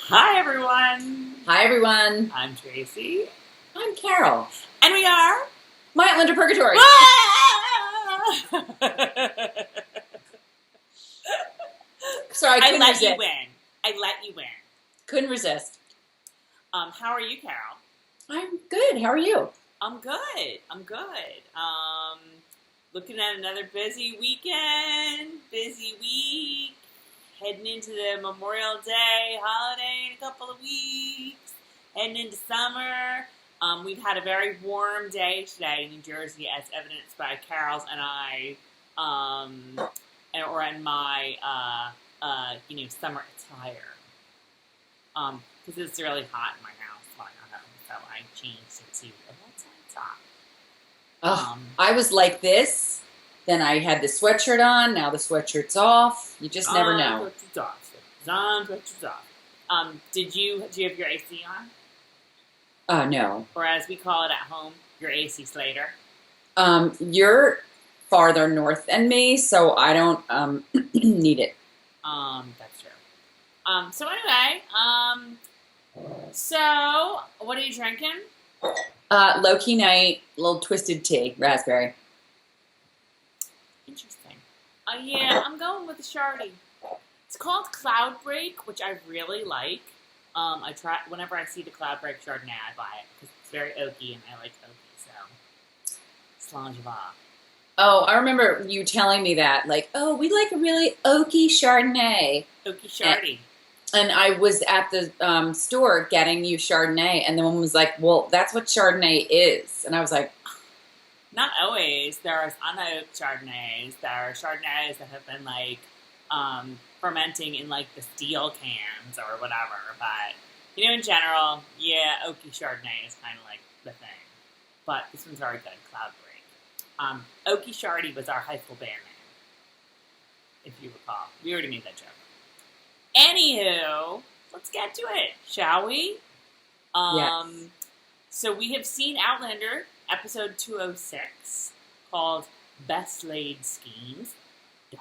Hi, everyone. Hi, everyone. I'm Tracey. I'm Carol. And we are... My Outlander Purgatory. Sorry, I couldn't resist. You win. I let you win. Couldn't resist. How are you, Carol? I'm good. How are you? I'm good. Looking at another busy weekend, busy week, heading into the Memorial Day holiday in a couple of weeks, heading into summer. We've had a very warm day today in New Jersey, as evidenced by Carol's and I, in my, summer attire. Because it's really hot in my house when I got home, so I changed it to a tank top. I was like this, then I had the sweatshirt on, now the sweatshirt's off. You just never know. Sweatshirt's off. Do you have your AC on? No. Or as we call it at home, your AC Slater. You're farther north than me, so I don't need it. That's true. So anyway, so what are you drinking? Low-key night, little twisted tea, raspberry. Interesting. Yeah, I'm going with the Shardy. It's called Cloudbreak, which I really like. I try whenever I see the Cloudbreak Chardonnay, I buy it because it's very oaky and I like oaky. So, Slangeva. Oh, I remember you telling me that. Like, oh, we like a really oaky Chardonnay. Oaky Shardy. And I was at the store getting you Chardonnay, and the woman was like, well, that's what Chardonnay is. And I was like... Not always. There's unoaked Chardonnays. There are Chardonnays that have been, like, fermenting in, like, the steel cans or whatever. But, in general, yeah, oaky Chardonnay is kind of, like, the thing. But this one's very good, Cloudbreak. Oaky Shardy was our high school band name, if you recall. We already made that joke. Anywho, let's get to it, shall we? Yes. So we have seen Outlander, episode 206, called Best Laid Schemes, ... The ...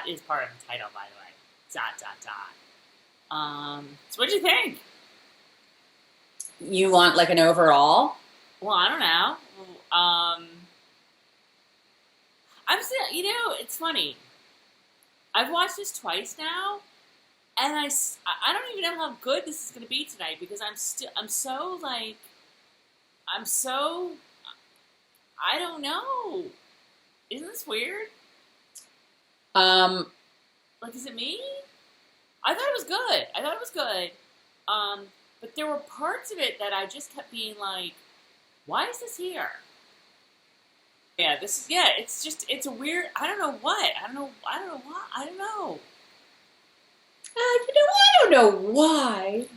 is part of the title, by the way. ... So what'd you think? You want, like, an overall? Well, I don't know. I'm still, it's funny. I've watched this twice now, and I don't even know how good this is going to be tonight because I don't know. Isn't this weird? Like, is it me? I thought it was good. But there were parts of it that I just kept being like, why is this here? Yeah, it's a weird, I don't know what. I don't know why. I don't know. I don't know why.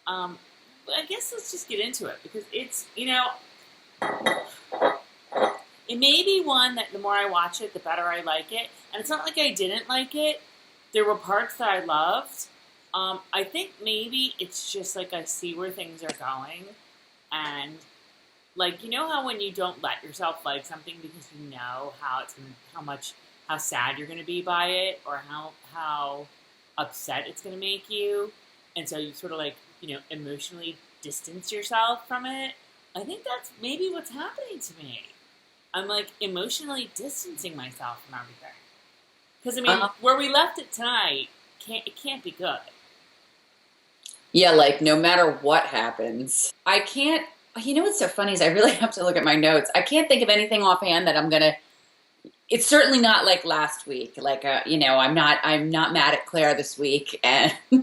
But I guess let's just get into it because it's, it may be one that the more I watch it, the better I like it. And it's not like I didn't like it. There were parts that I loved. I think maybe it's just like I see where things are going. And, like, how when you don't let yourself like something because you know how sad you're going to be by it or how upset it's going to make you. And so you sort of, like, emotionally distance yourself from it. I think that's maybe what's happening to me. I'm, like, emotionally distancing myself from everything. Because, where we left it tonight, it can't be good. Yeah, like, no matter what happens. I can't... what's so funny is I really have to look at my notes. I can't think of anything offhand that I'm going to... It's certainly not like last week. Like, I'm not mad at Claire this week. And no.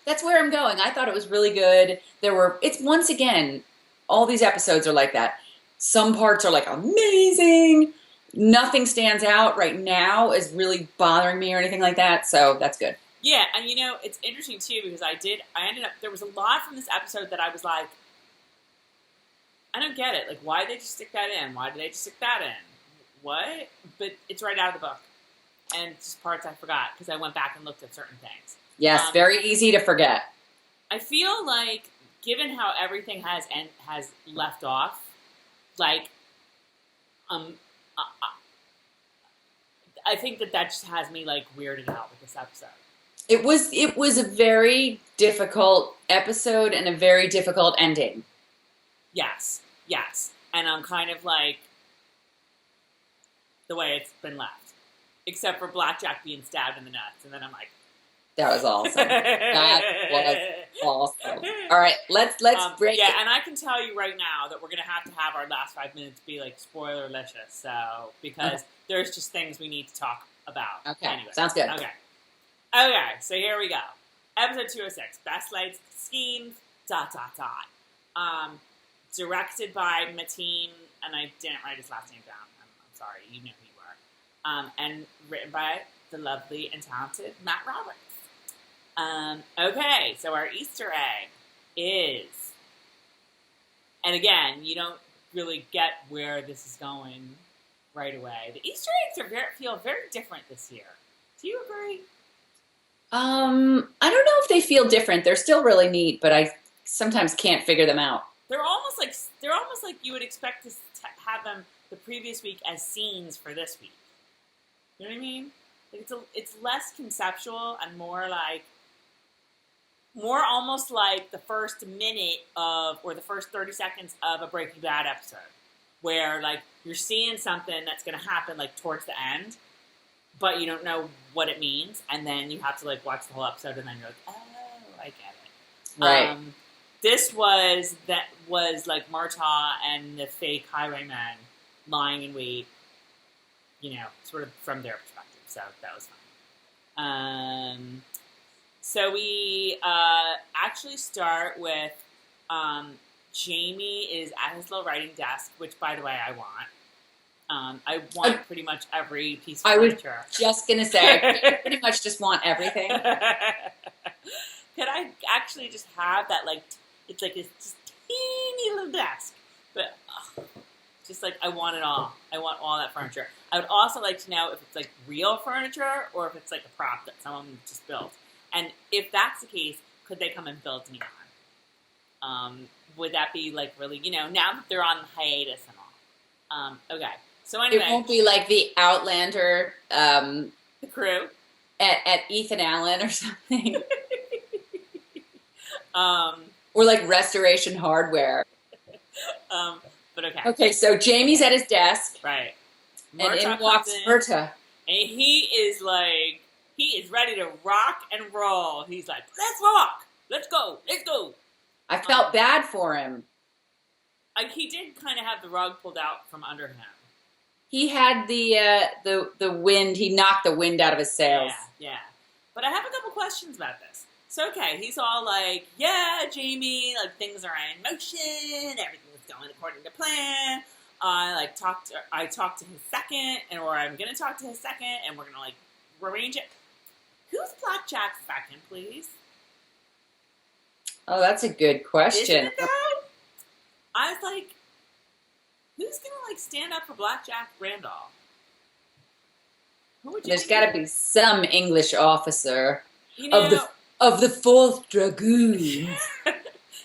That's where I'm going. I thought it was really good. It's once again, all these episodes are like that. Some parts are like amazing. Nothing stands out right now as really bothering me or anything like that. So that's good. Yeah, and it's interesting too because I ended up, there was a lot from this episode that I was like, I don't get it. Like, why did they just stick that in? Why did they just stick that in? What? But it's right out of the book. And it's just parts I forgot because I went back and looked at certain things. Yes, very easy to forget. I feel like, given how everything has left off, like, I think that just has me like weirded out with this episode. It was a very difficult episode and a very difficult ending. Yes. And I'm kind of like the way it's been left. Except for Blackjack being stabbed in the nuts. And then I'm like... That was awesome. That was awesome. All right, let's break it. And I can tell you right now that we're going to have our last 5 minutes be like spoiler-licious. So, because there's just things we need to talk about. Okay, anyway. Sounds good. Okay, so here we go. Episode 206, Best Laid Schemes, ... Directed by Mateen, and I didn't write his last name down. I'm sorry, you knew who you were. And written by the lovely and talented Matt Roberts. Okay, so our Easter egg is, and again, you don't really get where this is going right away. The Easter eggs feel very different this year. Do you agree? I don't know if they feel different. They're still really neat, but I sometimes can't figure them out. They're almost like you would expect to have them the previous week as scenes for this week. You know what I mean? Like it's less conceptual and more almost like the first minute of, or the first 30 seconds of a Breaking Bad episode, where like you're seeing something that's going to happen like towards the end, but you don't know what it means, and then you have to like watch the whole episode, and then you're like, oh, I get it. Right. This was like Murtagh and the fake highwaymen lying in wait, sort of from their perspective. So that was fun. So we actually start with Jamie is at his little writing desk, which, by the way, I want. I want pretty much every piece of furniture. I was just going to say, I pretty much just want everything. Could I actually just have that, like, it's like this just teeny little desk, but just like, I want it all. I want all that furniture. I would also like to know if it's like real furniture or if it's like a prop that someone just built. And if that's the case, could they come and build me on? Would that be like really, now that they're on hiatus and all. Okay. So anyway. It won't be like the Outlander, the crew. At Ethan Allen or something. Or like Restoration Hardware. But okay. Okay, so Jamie's at his desk. Right. And in walks Murtagh. And he is ready to rock and roll. He's like, let's rock. Let's go. I felt bad for him. He did kind of have the rug pulled out from under him. He had the wind. He knocked the wind out of his sails. Yeah. But I have a couple questions about this. So, okay, he's all like, yeah, Jamie, like, things are in motion, everything is going according to plan. I talked to his second, or I'm going to talk to his second, and we're going to, like, arrange it. Who's Blackjack's second, please? Oh, that's a good question. Isn't it, though? I was like, who's going to, like, stand up for Blackjack Randolph? Who would you There's got to be some English officer of the 4th Dragoons.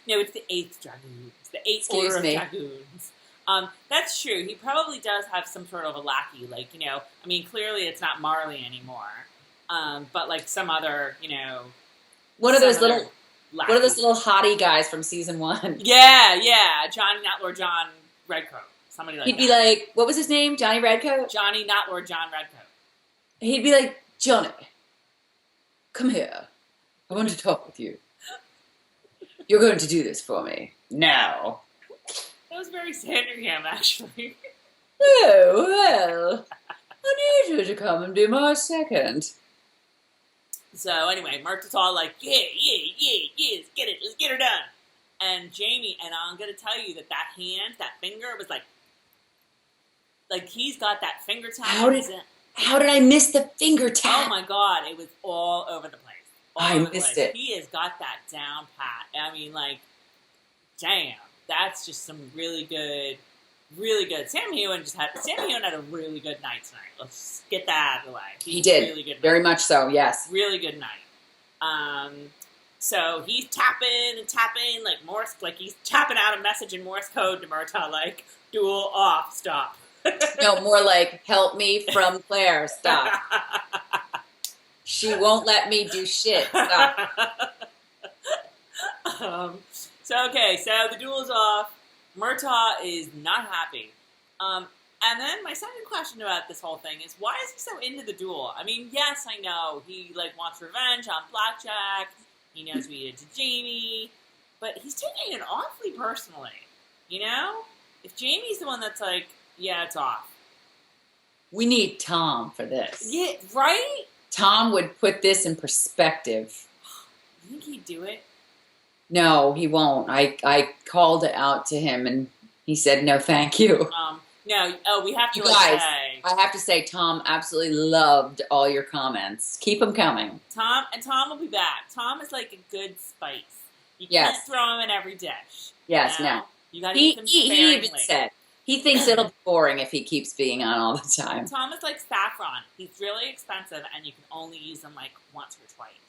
No, it's the 8th Dragoons. The 8th Order of Dragoons. That's true. He probably does have some sort of a lackey. Like, I mean, clearly it's not Marley anymore. But like some other, One of those little hottie guys from season 1. Yeah. Johnny, not Lord John Redcoat. Somebody like He'd be like, what was his name? Johnny Redcoat? Johnny, not Lord John Redcoat. He'd be like, Johnny, come here. I want to talk with you. You're going to do this for me. Now. That was very Sandringham, actually. Oh, well. I need you to come and be my second. So, anyway, Murtagh's all like, yeah, let's get her done. And Jamie, and I'm going to tell you that hand, that finger, was like he's got that finger tap. How did I miss the finger tap? Oh, my God. It was all over the place. I missed it. He has got that down pat. I mean, like, damn. That's just some really good. Sam Heughan had a really good night tonight. Let's just get that out of the way. He did. Really good Very much so, yes. Really good night. So he's tapping, like Morse, like he's tapping out a message in Morse code to Murtagh, like, duel off, stop. No, more like, help me from Claire. Stop. She won't let me do shit. Stop. So the duel is off. Murtagh is not happy. And then my second question about this whole thing is, why is he so into the duel? I mean, yes, I know he wants revenge on Blackjack. He knows what he did to Jamie, but he's taking it awfully personally. You know, if Jamie's the one that's like, yeah, it's off. We need Tom for this. Yeah, right? Tom would put this in perspective. You think he'd do it? No, he won't. I called it out to him, and he said, no, thank you. No. Oh, we have to You guys, say. I have to say, Tom absolutely loved all your comments. Keep them coming. Tom will be back. Tom is like a good spice. You Yes. can't throw him in every dish. Yes, you know? no. You gotta eat them He sparingly. even said he thinks it'll be boring if he keeps being on all the time. Tom is like saffron. He's really expensive, and you can only use him once or twice.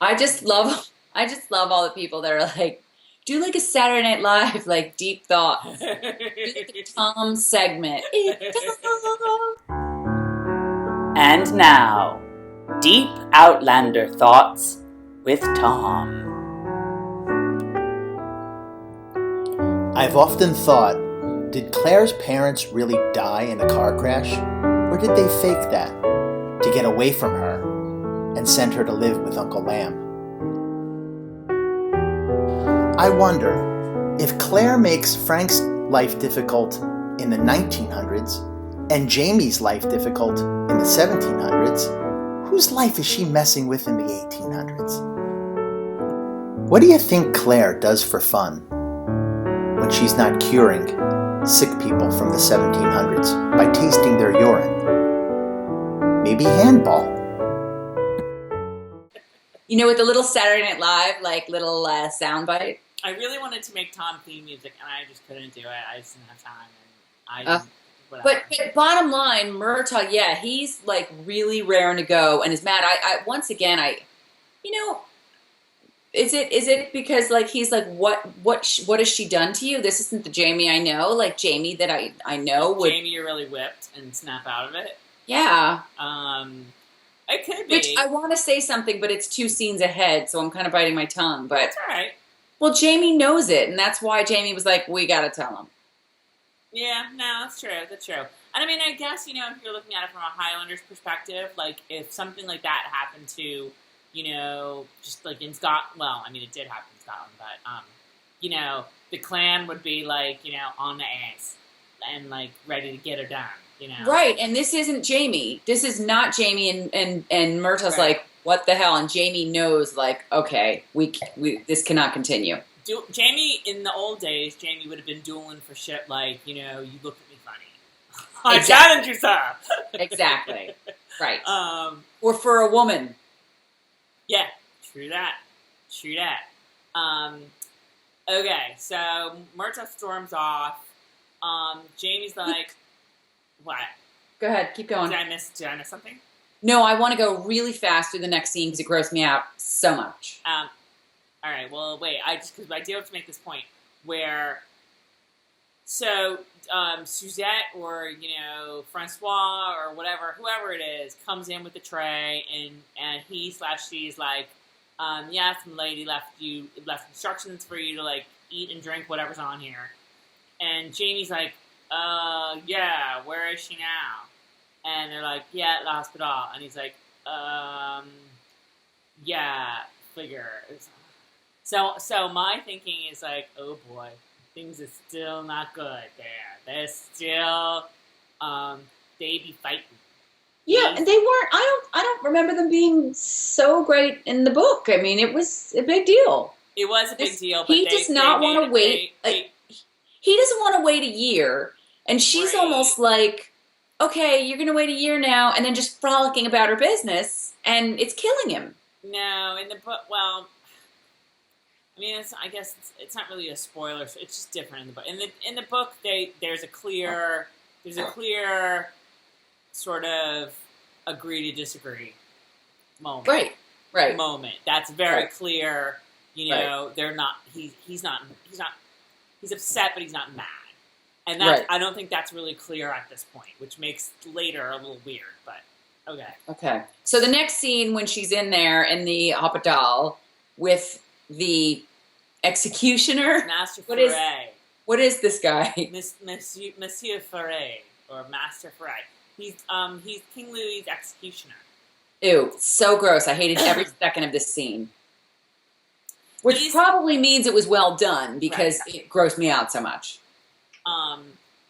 I just love all the people that are like, do like a Saturday Night Live, deep thoughts. Do the Tom segment. And now, Deep Outlander Thoughts with Tom. I've often thought, did Claire's parents really die in a car crash? Or did they fake that to get away from her and send her to live with Uncle Lamb? I wonder, if Claire makes Frank's life difficult in the 1900s and Jamie's life difficult in the 1700s, whose life is she messing with in the 1800s? What do you think Claire does for fun when she's not curing sick people from the 1700s by tasting their urine? Maybe handball. You know, with the little Saturday Night Live, little soundbite. I really wanted to make Tom theme music, and I just couldn't do it. I just didn't have time, and But bottom line, Murtagh, yeah, he's really raring to go and is mad. I once again, is it because he's what has she done to you? This isn't the Jamie I know. Jamie that I know would. Jamie, you're really whipped and snap out of it. Yeah. It could be. Which I want to say something, but it's 2 scenes ahead, so I'm kind of biting my tongue. But that's all right. Well, Jamie knows it, and that's why Jamie was like, we got to tell him. Yeah, no, that's true. That's true. And I mean, I guess, if you're looking at it from a Highlander's perspective, if something like that happened to, just in Scotland, well, I mean, it did happen in Scotland, but, the clan would be, on the ass and, ready to get her done, Right, and this isn't Jamie. This is not Jamie, and Murtagh's right. What the hell? And Jamie knows, okay, we this cannot continue. Jamie, in the old days, Jamie would have been dueling for shit you look at me funny. I challenge you, sir. Exactly. Right. Or for a woman. Yeah, true that. Okay, so Murtagh storms off. Jamie's like, what? Go ahead, keep going. Did I miss something? No, I want to go really fast through the next scene because it grossed me out so much. All right, well, wait, because I do have to make this point where, so, Suzette or, Francois or whatever, whoever it is, comes in with the tray and he/she's like, yes, my lady left instructions for you to, eat and drink whatever's on here. And Jamie's like, yeah, where is she now? And they're like, yeah, at the hospital. And he's like, yeah, figure. So my thinking is oh boy, things are still not good there. They're still, they be fighting. Yeah, and they weren't. I don't remember them being so great in the book. I mean, it was a big deal. It was a big deal. But he does not want to wait. He doesn't want to wait a year, and she's almost like, okay, you're going to wait a year now, and then just frolicking about her business, and it's killing him. No, in the book, well, I mean, I guess it's not really a spoiler. So it's just different in the book. In the book, there's a clear sort of agree to disagree moment. Right. Moment. That's very right. clear. They're not. He's upset, but he's not mad. And that Right. I don't think that's really clear at this point, which makes later a little weird, but okay. Okay. So the next scene when she's in there in the hospital with the executioner. Master What is- Foray. What is this guy? Monsieur Foray, or Master Foray. He's King Louis's executioner. Ew, so gross. I hated every second of this scene. Which He's- probably means it was well done because Right. it grossed me out so much.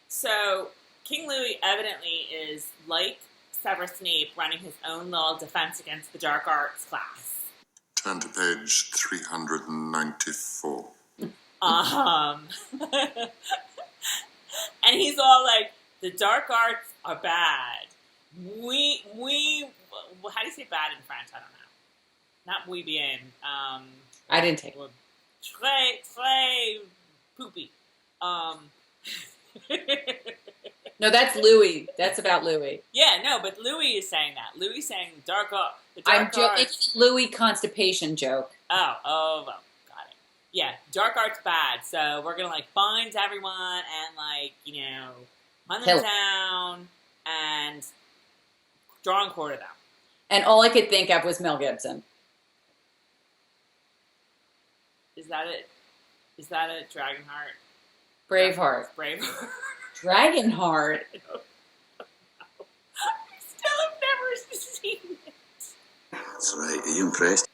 So King Louis evidently is like Severus Snape running his own little defense against the dark arts class. Turn to page 394. And he's all like, the dark arts are bad. We, how do you say bad in French? I don't know. Not muy bien. I didn't take it. Très poopy. No, that's Louis. That's about Louis. Yeah, no, but Louis is saying that. Louis is saying the dark I'm arts. joking. Louis constipation joke. Oh, got it. Yeah, dark art's bad, so we're gonna like bind everyone and like hunt them Kill. down and draw and quarter them. And all I could think of was Mel Gibson. Is that it? Is that it? Dragonheart. Braveheart. Braveheart. Dragonheart. I still have never seen it. That's right. Are you impressed?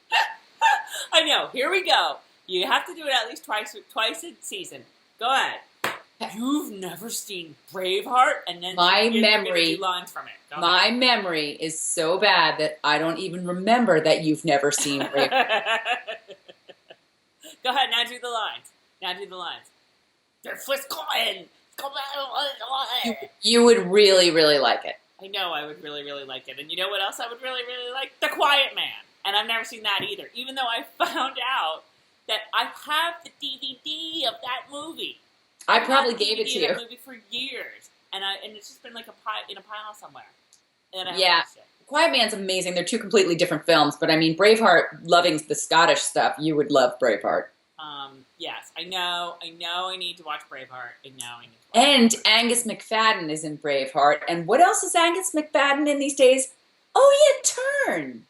I know. Here we go. You have to do it at least twice a season. Go ahead. You've never seen Braveheart, and then My you're gonna memory- do lines from it. Go My memory is so bad that I don't even remember that you've never seen Braveheart. ahead. Go ahead. Now do the lines. They're Fliscoin. You would really, really like it. I know I would really, really like it. And you know what else I would really, really like? The Quiet Man. And I've never seen that either. Even though I found out that I have the DVD of that movie. I I've probably had the gave it DVD to of you. that movie for years. And it's just been like in a pile somewhere. And I haven't Yeah. watched it. Quiet Man's amazing. They're two completely different films, but I mean, Braveheart, loving the Scottish stuff, you would love Braveheart. Yes, I know I need to watch Braveheart. I know I need to watch And Braveheart. Angus McFadden is in Braveheart. And what else is Angus McFadden in these days? Oh, yeah, Turn.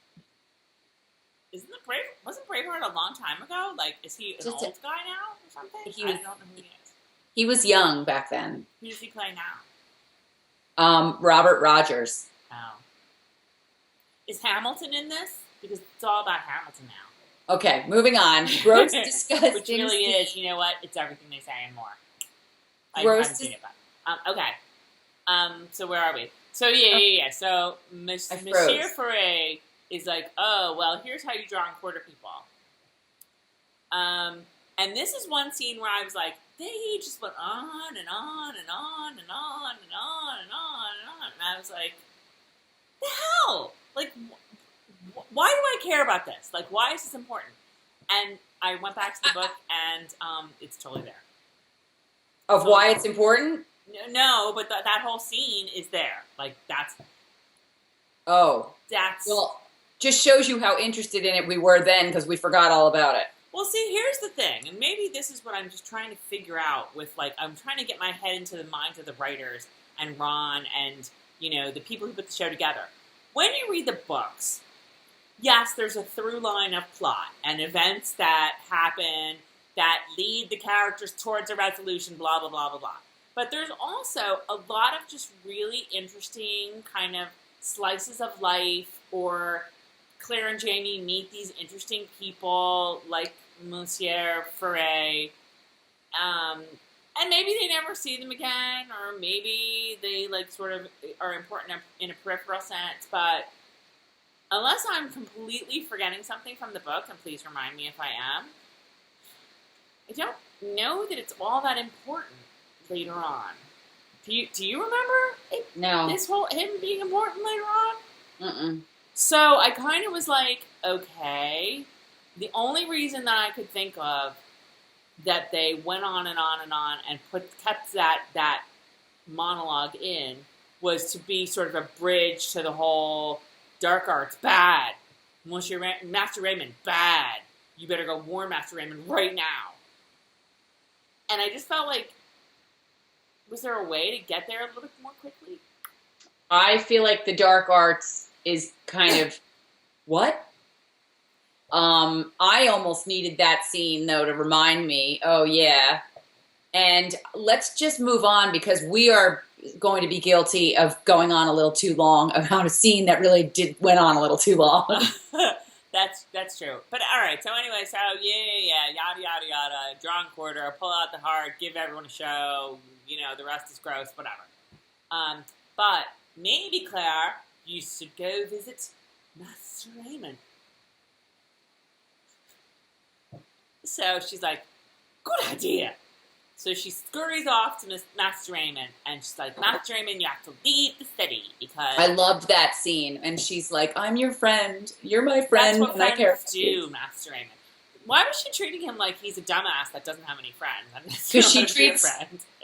Wasn't Braveheart a long time ago? Like, is he an Just old guy now or something? He I was- don't know who he is. He was young back then. Who does he play now? Robert Rogers. Oh. Is Hamilton in this? Because it's all about Hamilton now. Okay, moving on. Gross, disgusting. Which really is, you know what? It's everything they say and more. I Gross haven't seen it, but okay. So where are we? So yeah. So Monsieur froze. Foray is like, oh well, here's how you draw and quarter people. And this is one scene where I was like, they just went on and on and on and on and on and on and on, and I was like, the hell, like. Why do I care about this? Like, why is this important? And I went back to the book, and it's totally there. Of why it's important? No, but that whole scene is there. Like, that's Well, just shows you how interested in it we were then because we forgot all about it. Well, see, here's the thing, and maybe this is what I'm just trying to figure out with, like, I'm trying to get my head into the minds of the writers and Ron and, the people who put the show together. When you read the books, yes, there's a through line of plot and events that happen that lead the characters towards a resolution, blah, blah, blah, blah, blah. But there's also a lot of just really interesting kind of slices of life, or Claire and Jamie meet these interesting people like Monsieur Foray, and maybe they never see them again, or maybe they like sort of are important in a peripheral sense, but unless I'm completely forgetting something from the book, and please remind me if I am, I don't know that it's all that important later on. Do you remember No. him being important later on? Mm-mm. So I kind of was like, okay. The only reason that I could think of that they went on and on and on and kept that monologue in was to be sort of a bridge to the whole dark arts bad. Master Raymond bad. You better go warn Master Raymond right now. And I just felt like Was there a way to get there a little bit more quickly? I feel like the dark arts is kind of what? I almost needed that scene though to remind me, oh yeah. And let's just move on because we are going to be guilty of going on a little too long about a scene that really went on a little too long. That's true. But all right. So anyway, yada yada yada. Draw and quarter. Pull out the heart. Give everyone a show. You know, the rest is gross. Whatever. But maybe Claire, you should go visit Master Raymond. So she's like, good idea. So she scurries off to Master Raymond, and she's like, Master Raymond, you have to leave the city because... I loved that scene. And she's like, I'm your friend. You're my friend. That's what and I care friends do, Master Raymond. Why was she treating him like he's a dumbass that doesn't have any friends? Because she treats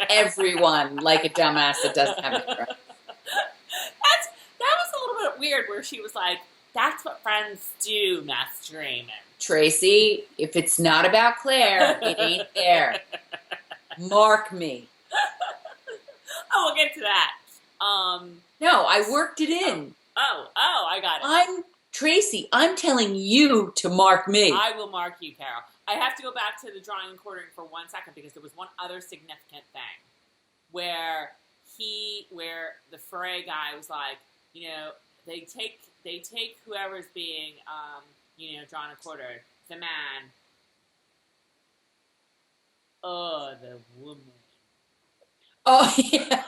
everyone like a dumbass that doesn't have any friends. That was a little bit weird, where she was like, that's what friends do, Master Raymond. Tracy, if it's not about Claire, it ain't there. Mark me. Oh, we'll get to that. No, I worked it in. Oh, I got it. I'm Tracy. I'm telling you to mark me. I will mark you, Carol. I have to go back to the drawing and quartering for 1 second because there was one other significant thing where the Frey guy was like, you know, they take whoever's being, drawn and quartered, the man. Oh, the woman. Oh, yeah.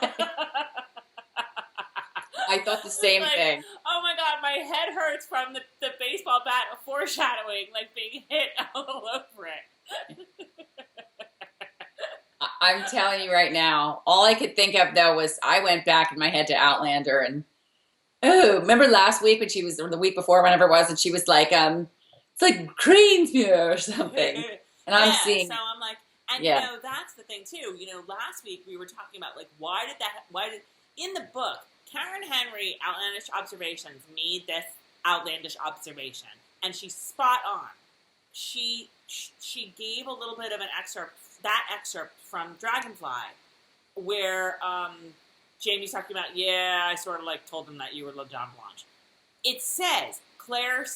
I thought the same thing. Oh my God, my head hurts from the baseball bat foreshadowing, like being hit all over it. I'm telling you right now, all I could think of though was I went back in my head to Outlander and remember last week when she was, or the week before, whenever it was, and she was like, it's like Cranesmuir or something. And I'm seeing. So I'm like, and that's the thing too. You know, last week we were talking about like why did in the book Karen Henry Outlandish Observations made this outlandish observation, and she's spot on. She gave a little bit of an excerpt from Dragonfly, where Jamie's talking about, I sort of like told them that you were La Dame Blanche. It says Claire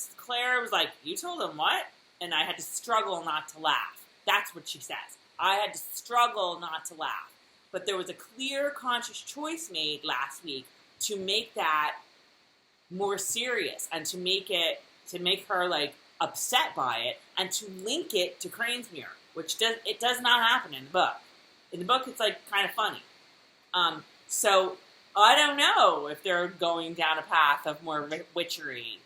was like, you told him what? And I had to struggle not to laugh. That's what she says. I had to struggle not to laugh. But there was a clear, conscious choice made last week to make that more serious and to make her like upset by it and to link it to Cranesmuir, which does not happen in the book. In the book, it's like kind of funny. So I don't know if they're going down a path of more witchery.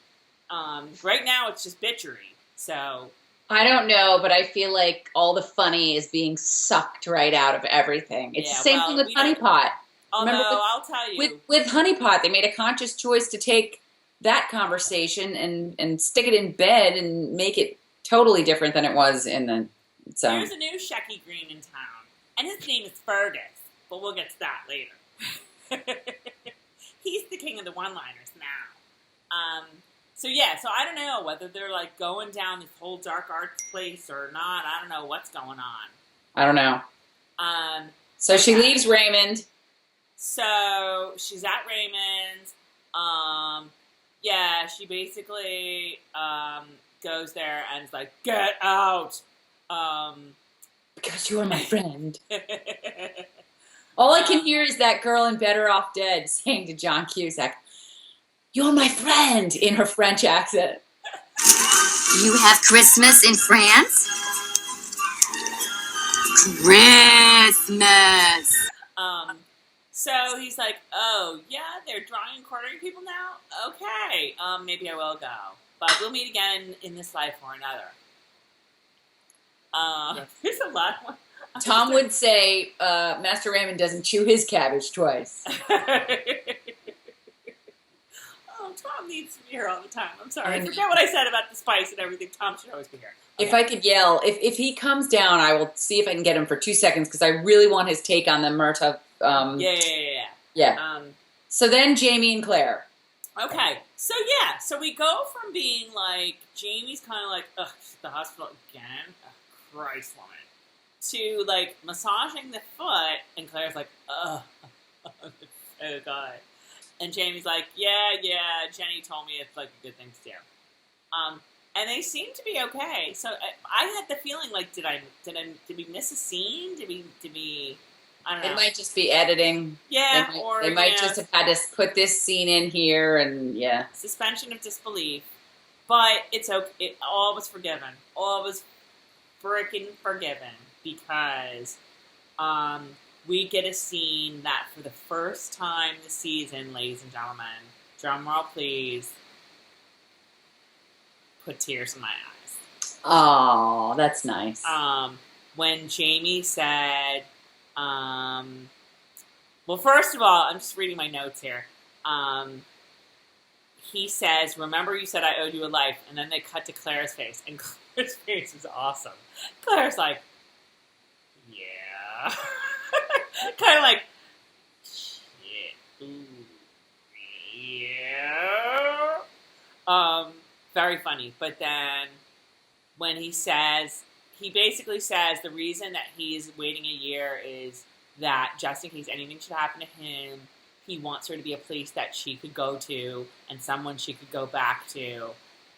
Right now, it's just bitchery. So I don't know, but I feel like all the funny is being sucked right out of everything. It's the same thing with Honey Pot. I'll tell you. With Honey Pot, they made a conscious choice to take that conversation and stick it in bed and make it totally different than it was in the... So. There's a new Shecky Green in town, and his name is Fergus, but we'll get to that later. He's the king of the one-liners now. So I don't know whether they're like going down this whole dark arts place or not. I don't know what's going on. I don't know. So she leaves Raymond. So she's at Raymond's. She basically goes there and is like, get out. Because you are my friend. All I can hear is that girl in Better Off Dead saying to John Cusack, you're my friend, in her French accent. You have Christmas in France? Christmas! So he's like, oh, yeah, they're drawing and quartering people now? Okay, maybe I will go. But we'll meet again in this life or another. There's a lot more. Tom would say Master Raymond doesn't chew his cabbage twice. Tom needs to be here all the time. I'm sorry. I forget what I said about the spice and everything. Tom should always be here. Okay. If I could yell, if he comes down, I will see if I can get him for 2 seconds because I really want his take on the Murtagh. Yeah. So then Jamie and Claire. Okay. So we go from being like, Jamie's kind of like, ugh, the hospital again? Oh, Christ, woman. to like massaging the foot, and Claire's like, ugh, oh god. And Jamie's like, yeah, Jenny told me it's like a good thing to do. And they seem to be okay. So I had the feeling like, did we miss a scene? Did we? I don't know. It might just be editing. Yeah, they might just have had to put this scene in here, and yeah. Suspension of disbelief. But it's okay. All was forgiven. All was freaking forgiven because we get a scene that for the first time this season, ladies and gentlemen, drum roll please, put tears in my eyes. Oh, that's nice. When Jamie said, well, first of all, I'm just reading my notes here. He says, remember you said I owed you a life, and then they cut to Claire's face, and Claire's face is awesome. Claire's like, yeah. Kind of like, shit, ooh, yeah. Very funny. But then when he basically says the reason that he's waiting a year is that just in case anything should happen to him, he wants her to be a place that she could go to and someone she could go back to.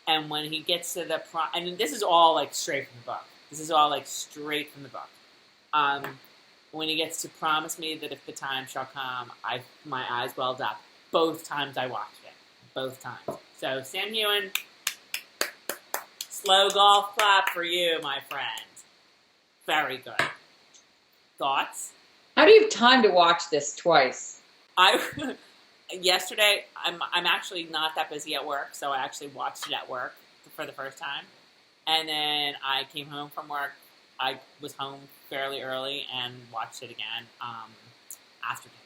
And when he gets to the and this is all like straight from the book. This is all like straight from the book. When he gets to promise me that if the time shall come, my eyes welled up. Both times I watched it. Both times. So Sam Heughan, slow golf clap for you, my friend. Very good. Thoughts? How do you have time to watch this twice? Yesterday, I'm actually not that busy at work, so I actually watched it at work for the first time. And then I came home from work. I was home fairly early and watched it again after dinner.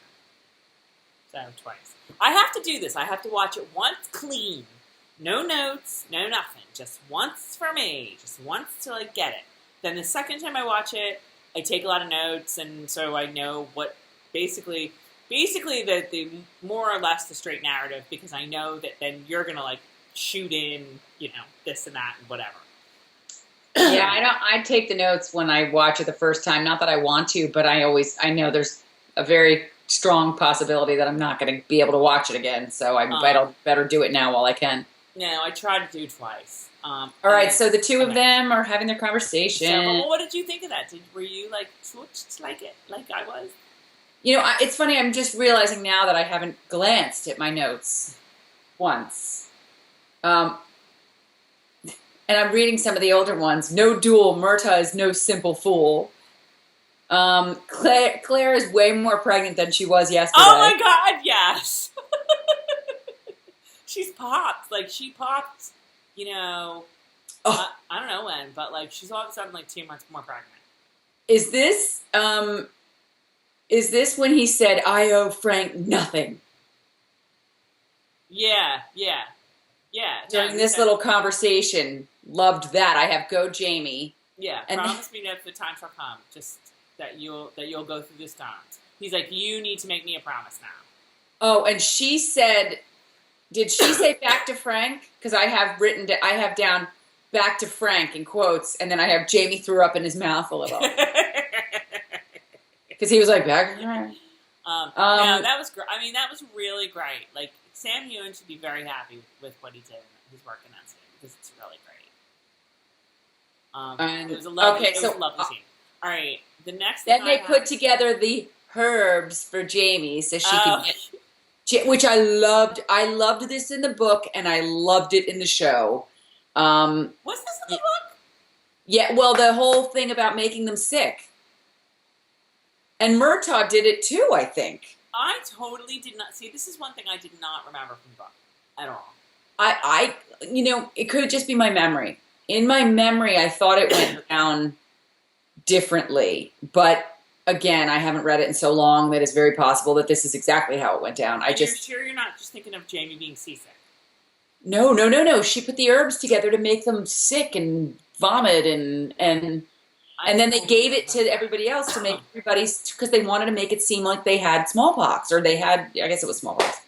So twice. I have to do this. I have to watch it once clean. No notes, no nothing. Just once for me. Just once till I get it. Then the second time I watch it, I take a lot of notes, and so I know what basically the more or less the straight narrative, because I know that then you're gonna like shoot in, this and that and whatever. Yeah, I take the notes when I watch it the first time. Not that I want to, but I know there's a very strong possibility that I'm not going to be able to watch it again. So I better do it now while I can. No, I tried to do twice. All right, so the two of them are having their conversation. So, what did you think of that? Were you like switched like it, like I was? It's funny. I'm just realizing now that I haven't glanced at my notes once. And I'm reading some of the older ones. No duel. Murtagh is no simple fool. Claire is way more pregnant than she was yesterday. Oh my God, yes. She's popped. Like, she popped, I don't know when, but like, she's all of a sudden like 2 months more pregnant. Is this when he said, I owe Frank nothing? Yeah. During this little conversation, loved that. I have go Jamie. Yeah, promise me that if the time shall come, just that you'll go through this dance. He's like, you need to make me a promise now. Oh, and she said, did she say back to Frank? Because I have down back to Frank in quotes, and then I have Jamie threw up in his mouth a little. Because he was like, back to Frank. No, that was great. I mean, that was really great. Like, Sam Heughan should be very happy with what he did in his work in that scene, because it's really great. It was a lovely scene. All right, the next then they put together the herbs for Jamie so she could get, which I loved. I loved this in the book, and I loved it in the show. Was this in the book? Yeah, well, the whole thing about making them sick. And Murtagh did it too, I think. I totally did not see. This is one thing I did not remember from the book at all. It could just be my memory. In my memory, I thought it went down differently. But again, I haven't read it in so long that it's very possible that this is exactly how it went down. You're sure you're not just thinking of Jamie being seasick? No. She put the herbs together to make them sick and vomit and then they gave it to everybody else to make everybody's, because they wanted to make it seem like they had smallpox, or they had, I guess it was smallpox.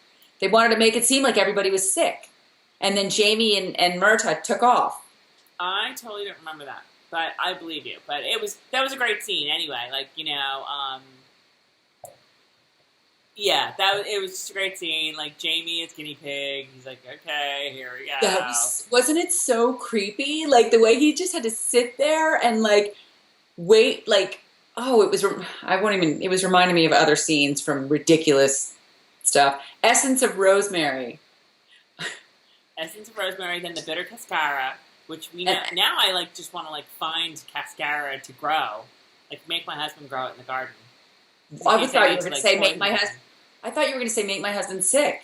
They wanted to make it seem like everybody was sick. And then Jamie and Murtagh took off. I totally don't remember that. but I believe you. But that was a great scene anyway. Like, yeah, it was just a great scene. Like, Jamie is guinea pig. He's like, okay, here we go. Wasn't it so creepy? Like, the way he just had to sit there and, like, wait, like, it was reminding me of other scenes from ridiculous stuff. Essence of Rosemary. Essence of Rosemary, then the bitter cascara, which we know, now I, like, just want to, like, find cascara to grow. Like, make my husband grow it in the garden. I thought you were going to say make my husband. I thought you were going to say make my husband sick.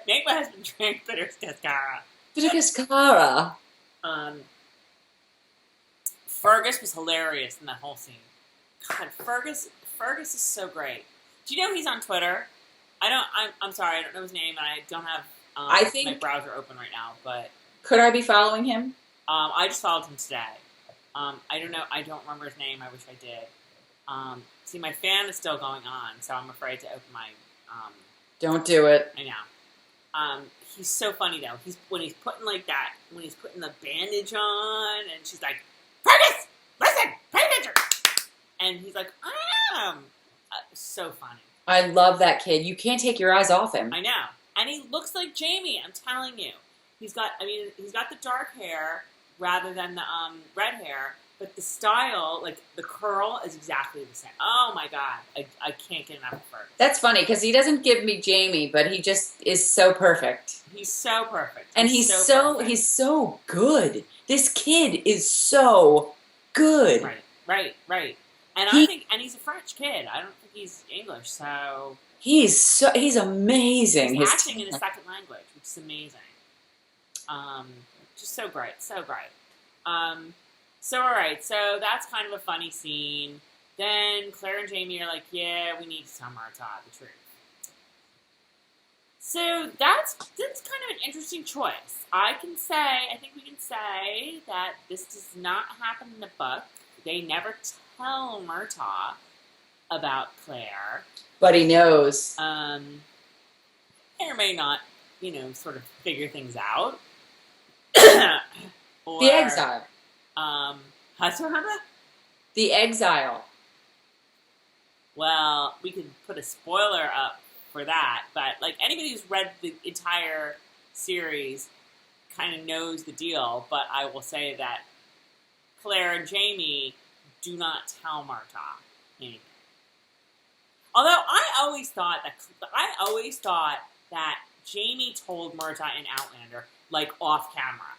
Make my husband drink bitter cascara. Bitter cascara. Fergus was hilarious in that whole scene. God, Fergus is so great. Do you know he's on Twitter? I'm sorry, I don't know his name, and I don't have my browser open right now. But could I be following him? I just followed him today. I don't know. I don't remember his name. I wish I did. See, my fan is still going on, so I'm afraid to open my... Don't do it. I know. He's so funny, though. When he's putting the bandage on, and she's like, Fergus, listen, pay attention! And he's like, I am. So funny. I love that kid. You can't take your eyes off him. I know. And he looks like Jamie, I'm telling you. He's got the dark hair rather than the red hair. But the style, like, the curl is exactly the same. Oh, my God. I can't get enough of Fergus. That's funny, because he doesn't give me Jamie, but he just is so perfect. He's so perfect. And he's so good. This kid is so good. Right. And I think he's a French kid. I don't think he's English, so... He's amazing. He's acting in a second language, which is amazing. Just so great. So, all right, so that's kind of a funny scene. Then Claire and Jamie are like, yeah, we need to tell Murtagh the truth. So that's kind of an interesting choice. I think we can say that this does not happen in the book. They never tell Murtagh about Claire. But he knows. May or may not, sort of figure things out. Or, the exile. The exile. Well, we could put a spoiler up for that, but like anybody who's read the entire series kind of knows the deal. But I will say that Claire and Jamie do not tell Murtagh anything. Although I always thought that Jamie told Murtagh in Outlander, like off camera.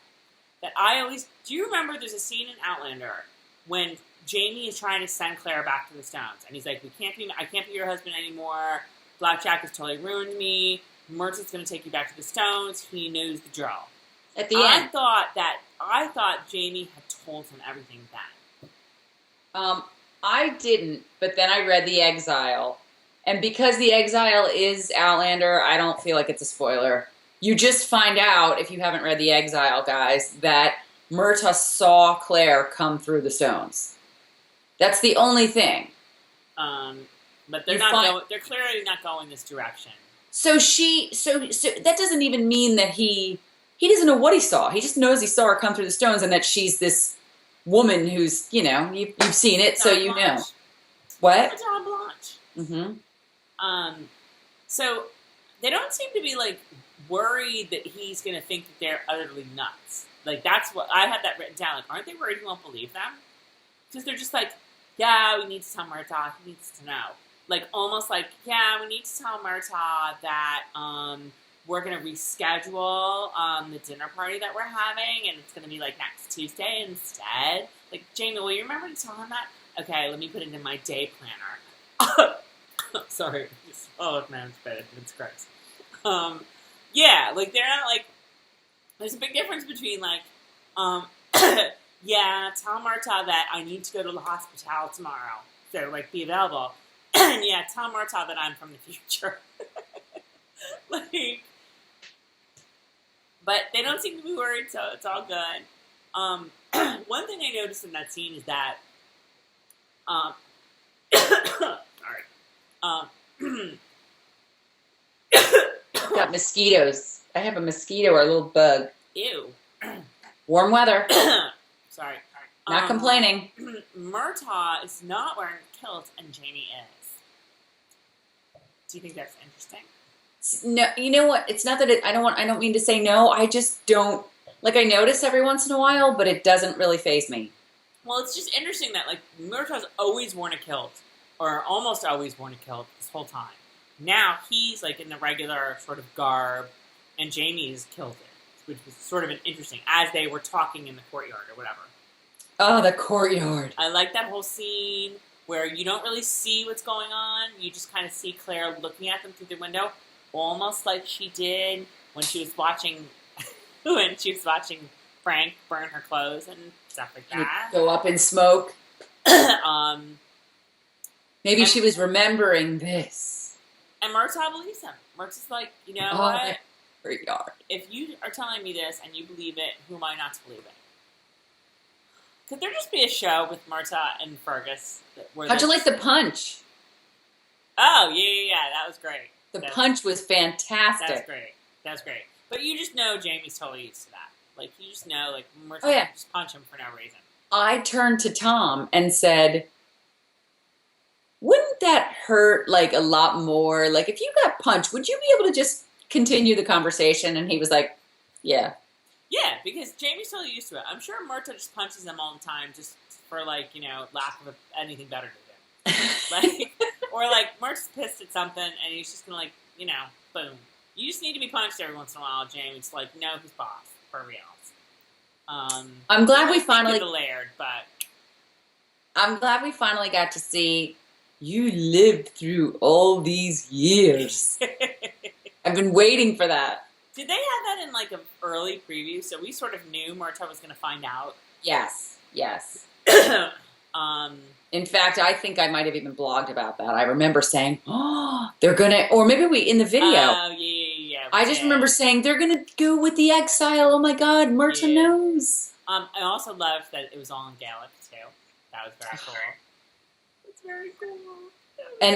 Do you remember there's a scene in Outlander when Jamie is trying to send Claire back to the Stones, and he's like, I can't be your husband anymore. Blackjack has totally ruined me. Murtagh's going to take you back to the Stones. He knows the drill. At the end, I thought Jamie had told him everything then. I didn't, but then I read The Exile, and because The Exile is Outlander, I don't feel like it's a spoiler. You just find out, if you haven't read The Exile, guys, that Murtagh saw Claire come through the stones. That's the only thing. But they're clearly not going this direction. So that doesn't even mean that he doesn't know what he saw. He just knows he saw her come through the stones and that she's this woman who's, you've seen it, so you know. What? Madame Blanche. Mm-hmm. So they don't seem to be, like, worried that he's going to think that they're utterly nuts. Like, that's what... I had that written down. Like, aren't they worried he won't believe them? Because they're just like, yeah, we need to tell Murtagh. He needs to know. Like, almost like, yeah, we need to tell Murtagh that we're going to reschedule the dinner party that we're having, and it's going to be, like, next Tuesday instead. Like, Jamie, will you remember to tell him that? Okay, let me put it in my day planner. Sorry. Oh, man, it's bad. It's gross. Yeah, like, they're not, like... There's a big difference between, like, yeah, tell Murtagh that I need to go to the hospital tomorrow. So, like, be available. And, yeah, tell Murtagh that I'm from the future. Like... But they don't seem to be worried, so it's all good. One thing I noticed in that scene is that... sorry. Got mosquitoes. I have a mosquito or a little bug. Ew. Warm weather. Sorry. Not complaining. Murtagh is not wearing a kilt, and Jamie is. Do you think that's interesting? No, you know what? It's not that I don't mean to say no. I just don't like. I notice every once in a while, but it doesn't really faze me. Well, it's just interesting that like Murtagh's always worn a kilt, or almost always worn a kilt this whole time. Now he's like in the regular sort of garb, and Jamie is kilted, which was sort of an interesting as they were talking in the courtyard or whatever. Oh, the courtyard. I like that whole scene where you don't really see what's going on. You just kind of see Claire looking at them through the window, almost like she did when she was watching Frank burn her clothes and stuff like that. Go up in smoke. Maybe she was remembering this. And Murtagh believes him. Murtagh's like, you know what? Courtyard. If you are telling me this and you believe it, who am I not to believe it? Could there just be a show with Murtagh and Fergus? How'd you like the punch? Oh, yeah, that was great. The punch was fantastic. That's great. But you just know Jamie's totally used to that. Like, you just know, like, Murtagh can just punch him for no reason. I turned to Tom and said, wouldn't that hurt, like, a lot more? Like, if you got punched, would you be able to just continue the conversation? And he was like, yeah. Yeah, because Jamie's totally used to it. I'm sure Murtagh just punches him all the time just for, like, you know, lack of anything better to do. Like, or, like, Murtagh's pissed at something, and he's just gonna, like, you know, boom. You just need to be punched every once in a while, Jamie's like, no, who's boss? For real. I'm glad we finally... the layered, but... I'm glad we finally got to see you lived through all these years. I've been waiting for that. Did they have that in, like, an early preview? So we sort of knew Murtagh was going to find out? Yes. In fact, I think I might have even blogged about that. I remember saying, oh, they're going to... Or maybe in the video. Oh, yeah. I just remember saying, they're going to go with the exile. Oh, my God, Murtagh knows. I also loved that it was all in Gaelic, too. That was very cool. It's very cool.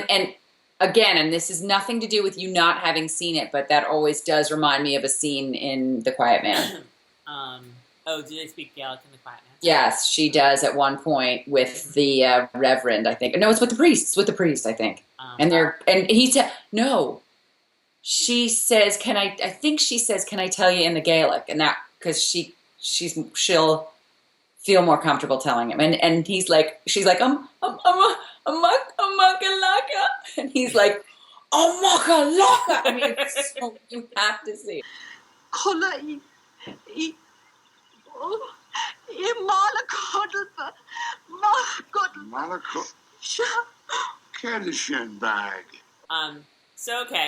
And again, and this is nothing to do with you not having seen it, but that always does remind me of a scene in The Quiet Man. Do they speak Gaelic in The Quiet Man? Yes, she does at one point with the Reverend, I think. No, it's with the priest. It's with the priest, I think. And he said, no. She says, I think she says, can I tell you in the Gaelic? And that, because she'll feel more comfortable telling him. And she's like, I'm a makalaka. And he's like, oh, makalaka. I mean, so, you have to see it.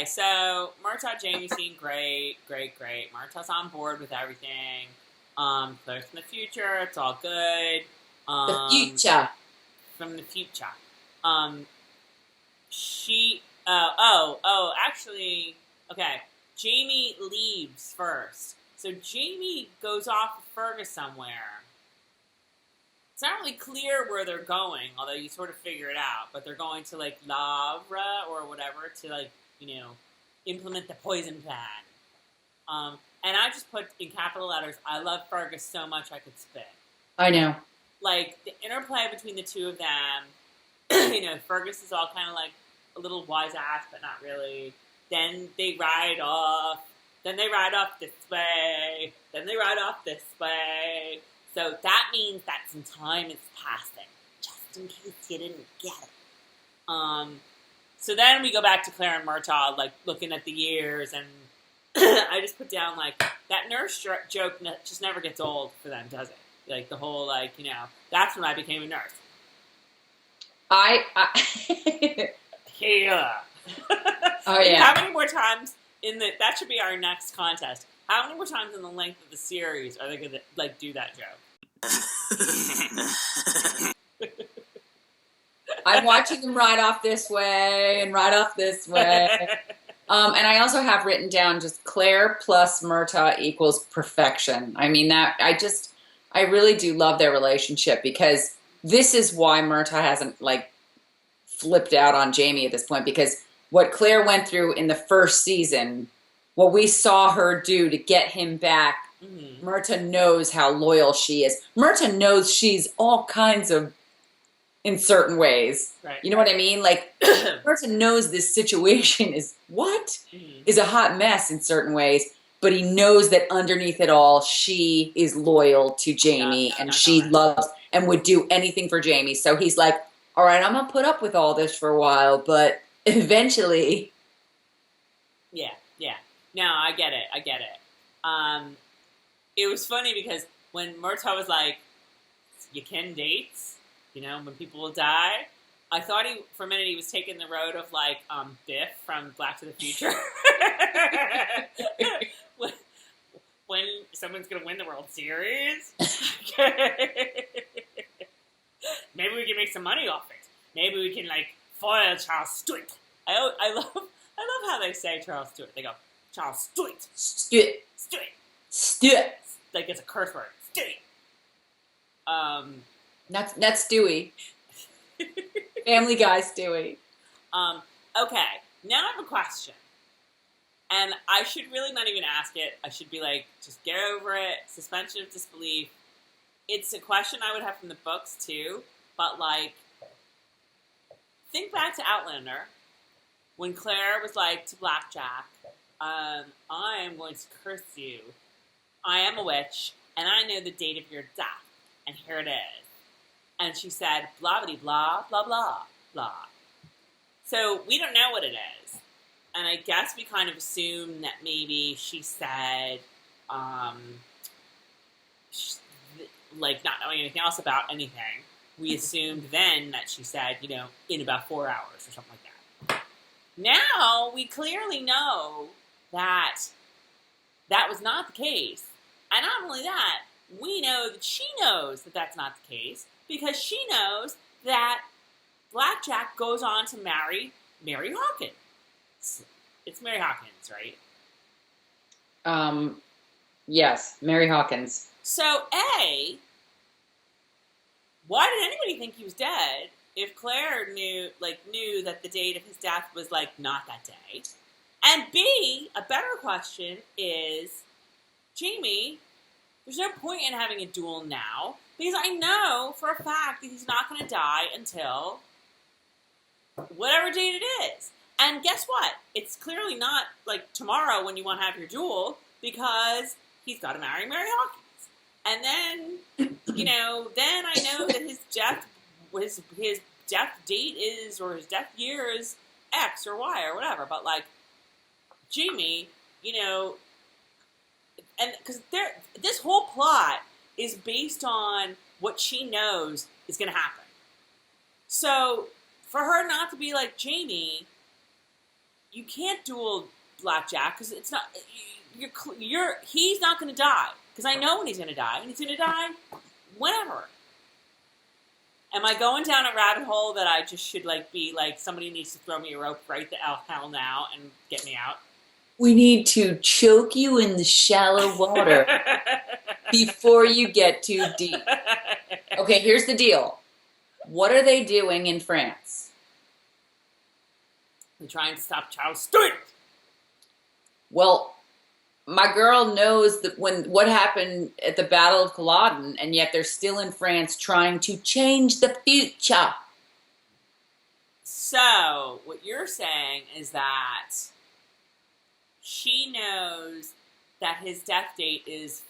So Murtagh, Jamie scene, great. Murtagh's on board with everything. Claire's from the future, it's all good. The future. From the future. Actually, okay. Jamie leaves first. So Jamie goes off with Fergus somewhere. It's not really clear where they're going, although you sort of figure it out. But they're going to, like, Lavra or whatever to, like, you know, implement the poison plan. And I just put in capital letters, I love Fergus so much I could spit. I know. Like, the interplay between the two of them, you know, Fergus is all kind of like a little wise ass, but not really. Then they ride off. Then they ride off this way. Then they ride off this way. So that means that some time is passing, just in case you didn't get it. So then we go back to Claire and Murtagh, like, looking at the years, and I just put down, like, that nurse joke just never gets old for them, does it? Like, the whole, like, you know, that's when I became a nurse. Yeah. Oh, yeah. How many more times that should be our next contest. How many more times in the length of the series are they going to, like, do that joke? I'm watching them ride off this way and ride off this way. And I also have written down just Claire plus Murtagh equals perfection. I mean, I really do love their relationship because this is why Murtagh hasn't, like, flipped out on Jamie at this point, because what Claire went through in the first season, what we saw her do to get him back Murtagh knows how loyal she is. Murtagh knows she's all kinds of, in certain ways. Right. You know what I mean? Like, Murtagh knows this situation is a hot mess in certain ways, but he knows that underneath it all, she is loyal to Jamie, and she loves and would do anything for Jamie. So he's like, all right, I'm going to put up with all this for a while, but eventually... Yeah. No, I get it. It was funny because when Murtagh was like, you ken dates, you know, when people will die, I thought for a minute he was taking the road of like Biff from Back to the Future. when someone's going to win the World Series. Maybe we can make some money off it. Maybe we can like foil Charles Stewart. I love how they say Charles Stewart. They go, Charles Stewart. Stewart. Like it's a curse word. Stewart. That's Stewie. Family Guy Stewie. Okay, now I have a question. And I should really not even ask it. I should be like, just get over it. Suspension of disbelief. It's a question I would have from the books too. But like, think back to Outlander. When Claire was like to Blackjack, I am going to curse you. I am a witch, and I know the date of your death. And here it is. And she said, blah, blah, blah, blah, blah, blah. So we don't know what it is. And I guess we kind of assume that maybe she said, like not knowing anything else about anything, we assumed then that she said, you know, in about 4 hours or something like that. Now we clearly know that that was not the case. And not only that, we know that she knows that that's not the case because she knows that Blackjack goes on to marry Mary Hawkins. It's Mary Hawkins, right? Yes, Mary Hawkins. So, A, why did anybody think he was dead if Claire knew that the date of his death was, like, not that day? And B, a better question is, Jamie, there's no point in having a duel now because I know for a fact that he's not going to die until whatever date it is. And guess what? It's clearly not like tomorrow when you want to have your duel because he's got to marry Mary Hawkins. And then, you know, then I know that his death date is, or his death year is X or Y or whatever. But like, Jamie, you know, and because this whole plot is based on what she knows is going to happen. So for her not to be like Jamie, you can't duel Blackjack because it's not. He's not going to die because I know when he's going to die, and he's going to die whenever. Am I going down a rabbit hole that I just should like be like somebody needs to throw me a rope right the hell now and get me out? We need to choke you in the shallow water before you get too deep. Okay, here's the deal. What are they doing in France? They're trying to stop Charles Stewart. Well, my girl knows that what happened at the Battle of Culloden, and yet they're still in France trying to change the future. So, what you're saying is that she knows that his death date is,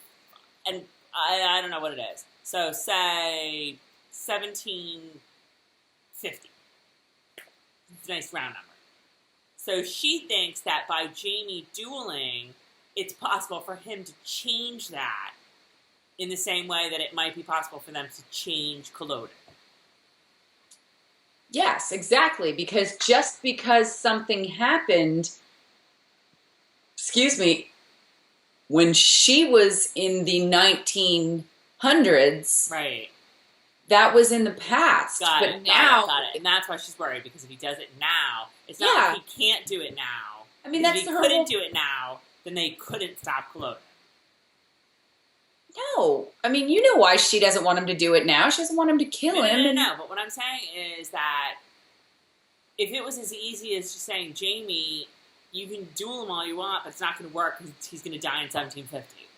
and I don't know what it is. So, say 1750. It's a nice round number. So she thinks that by Jamie dueling, it's possible for him to change that in the same way that it might be possible for them to change Culloden. Yes, exactly. Because just because something happened, when she was in the 1900s, right? That was in the past. Got it. And that's why she's worried, because if he does it now, it's not like he can't do it now. I mean, that's if he couldn't do it now, then they couldn't stop Culloden. No. I mean, you know why she doesn't want him to do it now. She doesn't want him to kill him. No, but what I'm saying is that if it was as easy as just saying, Jamie, you can duel him all you want, but it's not going to work because he's going to die in 1750.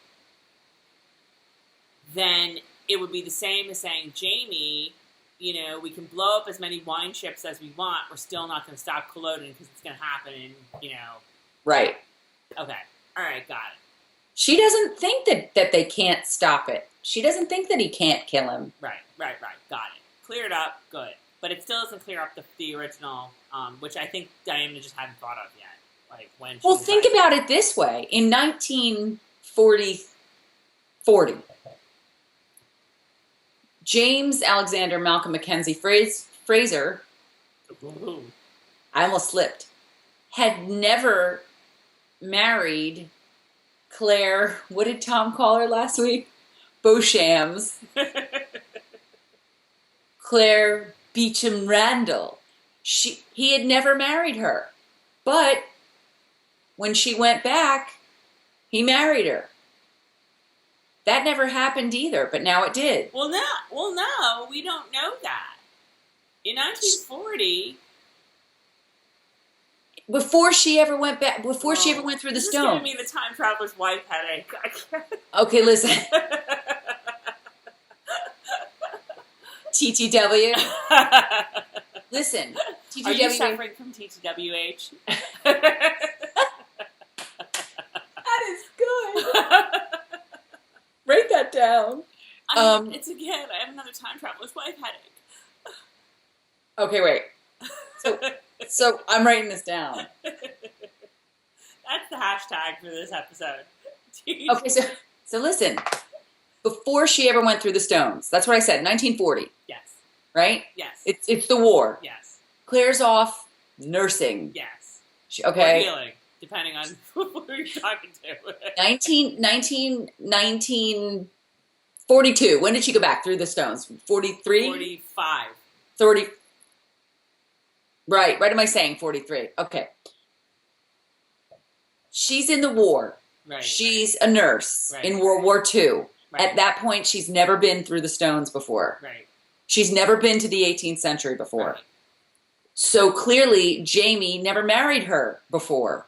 then it would be the same as saying, Jamie, you know, we can blow up as many wine ships as we want. We're still not going to stop Culloden because it's going to happen in, you know. Right. Okay. All right. Got it. She doesn't think that they can't stop it. She doesn't think that he can't kill him. Right. Got it. Cleared up. Good. But it still doesn't clear up the original, which I think Diana just hadn't thought of yet. Like when. Well, think about it this way. In 1940, James Alexander Malcolm Mackenzie Fraser, I almost slipped, had never married Claire, what did Tom call her last week? Beauchamps. Claire Beecham Randall. He had never married her. But when she went back, he married her. That never happened either, but now it did. Well, no, we don't know that. In 1940... Before she ever went back, she ever went through the stone. This is giving me the time traveler's wife headache. Okay, listen. TTW. Listen. TTW. Are you suffering from TTWH? That is good. Write that down. It's again, I have another time traveler's wife headache. Okay, wait. So I'm writing this down. That's the hashtag for this episode. Okay, so listen. Before she ever went through the stones, that's what I said, 1940. Yes. Right? Yes. It's the war. Yes. Claire's off nursing. Yes. Okay. Or healing, depending on who you're talking to. 1942. When did she go back through the stones? 43? 45. 30. Right am I saying 43? Okay. She's in the war. Right. She's a nurse in World War II. Right. At that point, she's never been through the stones before. Right. She's never been to the 18th century before. Right. So clearly, Jamie never married her before.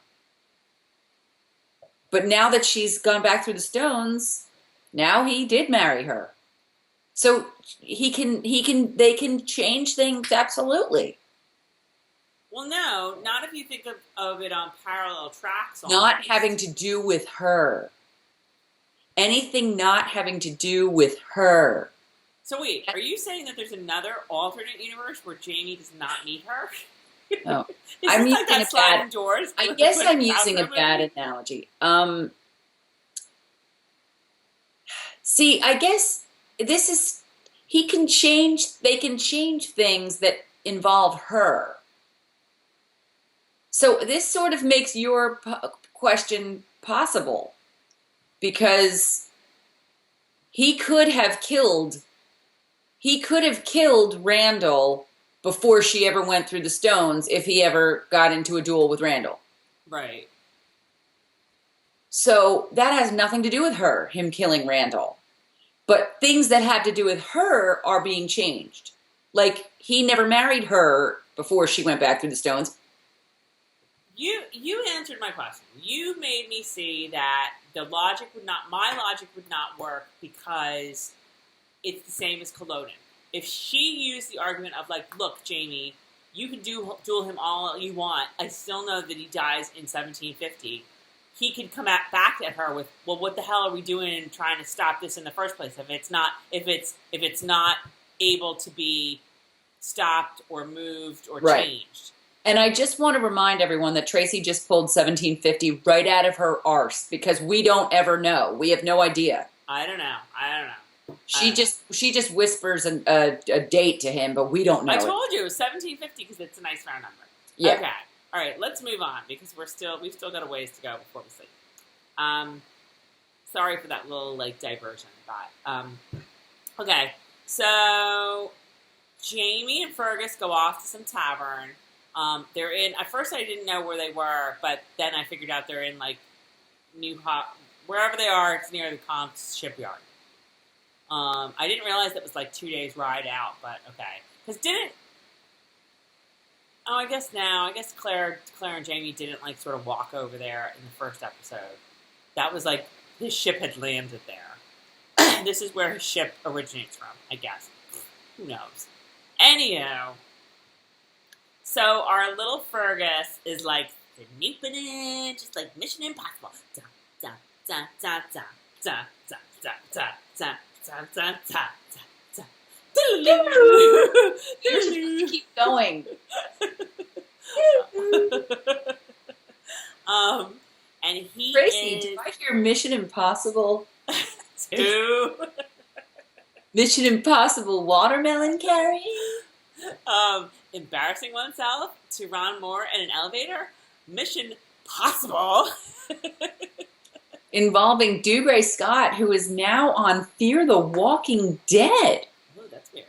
But now that she's gone back through the stones, now he did marry her. So they can change things absolutely. Well, no, not if you think of it on parallel tracks. Not having to do with her. Anything not having to do with her. So wait, are you saying that there's another alternate universe where Jamie does not meet her? No. I'm using like a bad... doors. I guess I'm using a bad analogy. See, I guess this is... They can change things that involve her. So this sort of makes your question possible. Because he could have killed Randall before she ever went through the stones if he ever got into a duel with Randall. Right. So that has nothing to do with him killing Randall. But things that have to do with her are being changed. Like, he never married her before she went back through the stones. You answered my question. You made me see that my logic would not work because it's the same as Culloden. If she used the argument of like, look, Jamie, you can duel him all you want. I still know that he dies in 1750. He could come back at her with, well, what the hell are we doing in trying to stop this in the first place? If it's not able to be stopped or moved or changed. And I just want to remind everyone that Tracey just pulled 1750 right out of her arse because we don't ever know. We have no idea. I don't know. She just whispers a date to him, but we don't know. I told you it was 1750 because it's a nice round number. Yeah. Okay. All right. Let's move on because we've still got a ways to go before we sleep. Sorry for that little diversion, but okay. So Jamie and Fergus go off to some tavern. They're in. At first, I didn't know where they were, but then I figured out they're in wherever they are. It's near the Compte's shipyard. I didn't realize that was 2 days ride out, but okay. I guess Claire and Jamie didn't sort of walk over there in the first episode. That was his ship had landed there. And this is where his ship originates from, I guess. Who knows? Anyhow, so our little Fergus is like snooping in, just like Mission Impossible. Da, da, da, da, da, da, da, da, da, da, da, da, da, da. Keep going. And he Tracey, is... did I hear Mission Impossible? 2. Mission Impossible watermelon carry? Embarrassing oneself to Ron Moore in an elevator. Mission Possible. Involving Dougray Scott, who is now on Fear the Walking Dead. Oh, that's weird.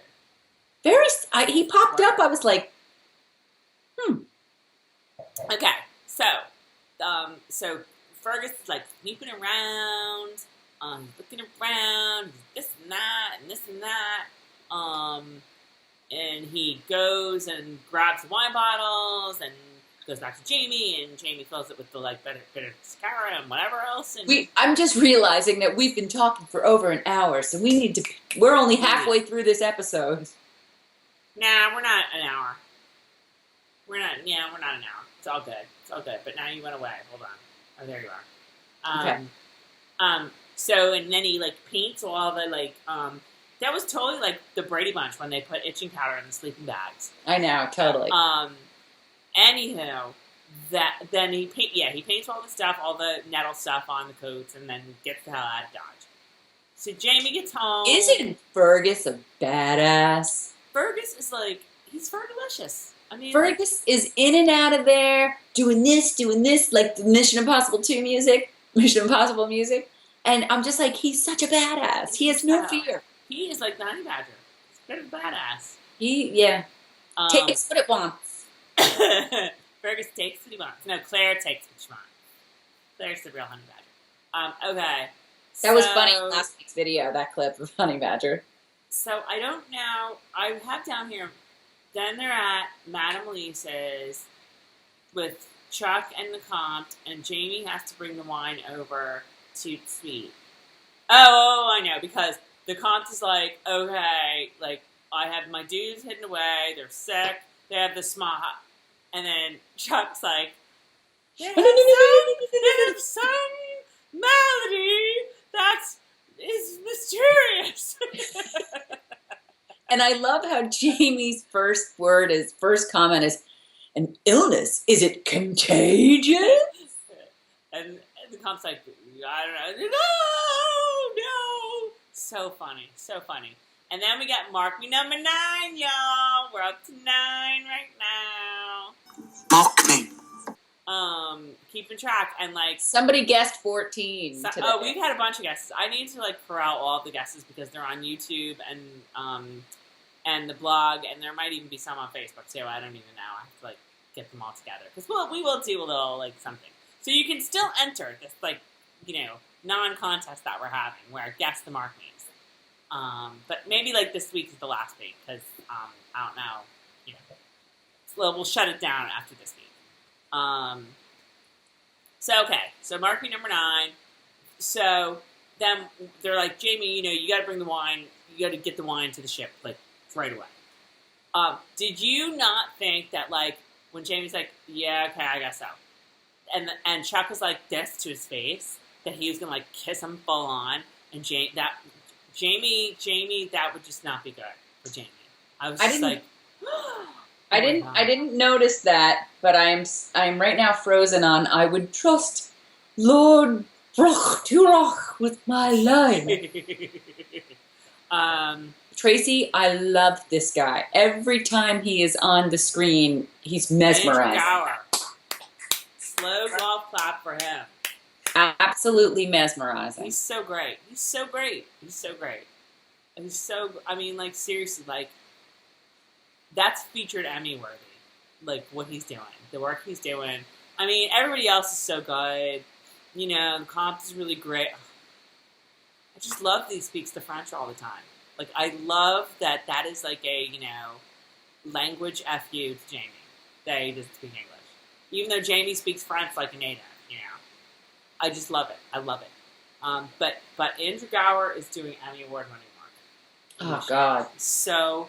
He popped up. I was like, Okay, so Fergus is like snooping around, looking around, this and that, and this and that. And he goes and grabs the wine bottles and goes back to Jamie, and Jamie fills it with the like bitter mascara and whatever else. And I'm just realizing that we've been talking for over an hour, so we're only halfway through this episode. Nah, we're not an hour. We're not an hour. It's all good. But now you went away. Hold on. Oh, there you are. Okay. So, and then he, like, paints all the, like, that was totally, like, the Brady Bunch when they put itching powder in the sleeping bags. I know, totally. Anywho, then he paints all the stuff, all the nettle stuff on the coats, and then gets the hell out of Dodge. So Jamie gets home. Isn't Fergus a badass? Fergus is, like, he's Fergalicious. I mean, Fergus is in and out of there, doing this, like the Mission Impossible 2 music, Mission Impossible music. And I'm just like, he's such a badass. He has no fear. He is like Honey Badger. He's kind of badass. Takes what it wants. Fergus takes what he wants. No, Claire takes what she wants. Claire's the real Honey Badger. Okay. That was funny in last week's video, that clip of Honey Badger. So I don't know. I have down here... Then they're at Madame Elise's with Chuck and the Comte, and Jamie has to bring the wine over to Sweet. Oh, I know, because the Comte is like, okay, like, I have my dudes hidden away, they're sick, they have the smog. And then Chuck's like, they have some malady that is mysterious. And I love how Jamie's first comment is, an illness, is it contagious? And the Comte's like, I don't know. No. So funny. And then we got Mark me number 9, y'all. We're up to 9 right now. Mark me. Keeping track and like somebody guessed 14. Today. We've had a bunch of guesses. I need to like corral all of the guesses because they're on YouTube and the blog, and there might even be some on Facebook too. I don't even know. I have to like get them all together because we will do a little like something. So you can still enter this like non-contest that we're having where guess the Mark means. But maybe like this week is the last week because I don't know. We'll shut it down after this week. So Mark me number 9. So then they're like, Jamie, you got to bring the wine. You got to get the wine to the ship like right away. Did you not think that like when Jamie's like, yeah, okay, I guess so, and Chuck was like this to his face that he was gonna like kiss him full on, and Jamie, that would just not be good for Jamie. I didn't notice that, but I'm right now frozen on. I would trust Lord Broch with my life. Tracey, I love this guy. Every time he is on the screen, he's mesmerizing. Slow golf clap for him. Absolutely mesmerizing. He's so great. I mean, like, seriously, like, that's featured Emmy worthy. Like, what he's doing. The work he's doing. I mean, everybody else is so good. The comp is really great. I just love that he speaks the French all the time. Like, I love that is like a, language FU to Jamie. That he doesn't speak English. Even though Jamie speaks French like a native, I just love it. I love it. But Andrew Gower is doing Emmy Award-winning work. Oh, God. So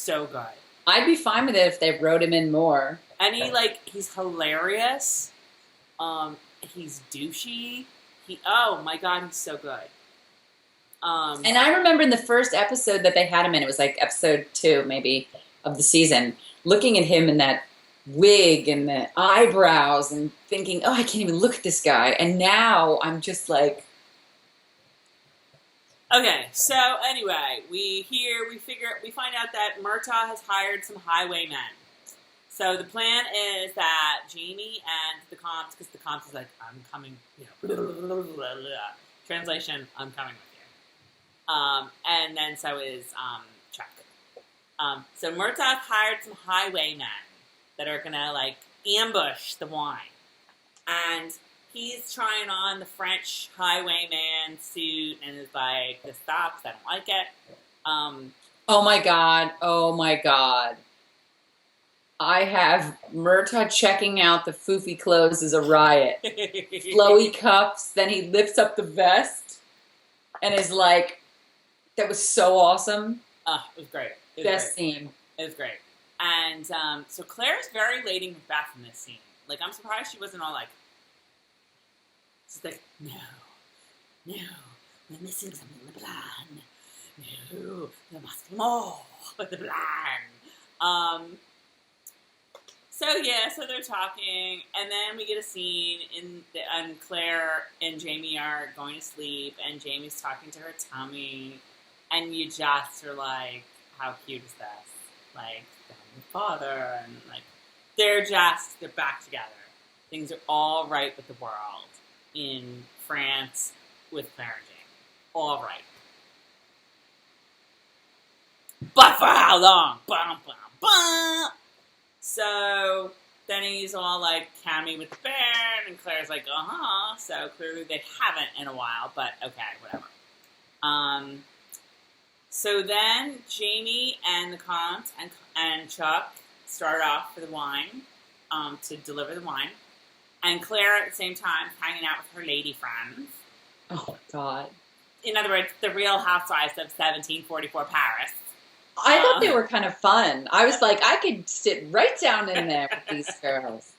good. I'd be fine with it if they wrote him in more. And he's hilarious. He's douchey. Oh my God, he's so good. And I remember in the first episode that they had him in, it was like episode 2 maybe of the season, looking at him in that wig and the eyebrows and thinking, oh, I can't even look at this guy. And now I'm just like... Okay, so anyway, we find out that Murtagh has hired some highwaymen. So the plan is that Jamie and the comps, because the comps is like, I'm coming, blah, blah, blah, blah, blah. Translation, I'm coming with you. And then so is Chuck. So Murtagh hired some highwaymen that are gonna ambush the wine. And he's trying on the French highwayman suit and is like, this sucks, I don't like it. Oh my God. I have Murtagh checking out the foofy clothes as a riot. Flowy cuffs, then he lifts up the vest and is like, that was so awesome. It was great. Best scene. It was great. And so Claire's very Lady Macbeth in this scene. I'm surprised she wasn't all she's like, no, we're missing something in the plan. No, there must be more with the plan. So they're talking, and then we get a scene and Claire and Jamie are going to sleep, and Jamie's talking to her tummy, and you just are like, how cute is this? The father, and they're back together. Things are all right with the world in France with Claire and Jamie. All right. But for how long? Bum, bum, bum. So then he's all Cammy with the bear, and Claire's like, uh-huh. So clearly they haven't in a while, but okay, whatever. So then Jamie and the Comte and Chuck start off for the wine, to deliver the wine. And Claire at the same time hanging out with her lady friends. Oh, God. In other words, the Real Housewives of 1744 Paris. I thought they were kind of fun. I was like, I could sit right down in there with these girls.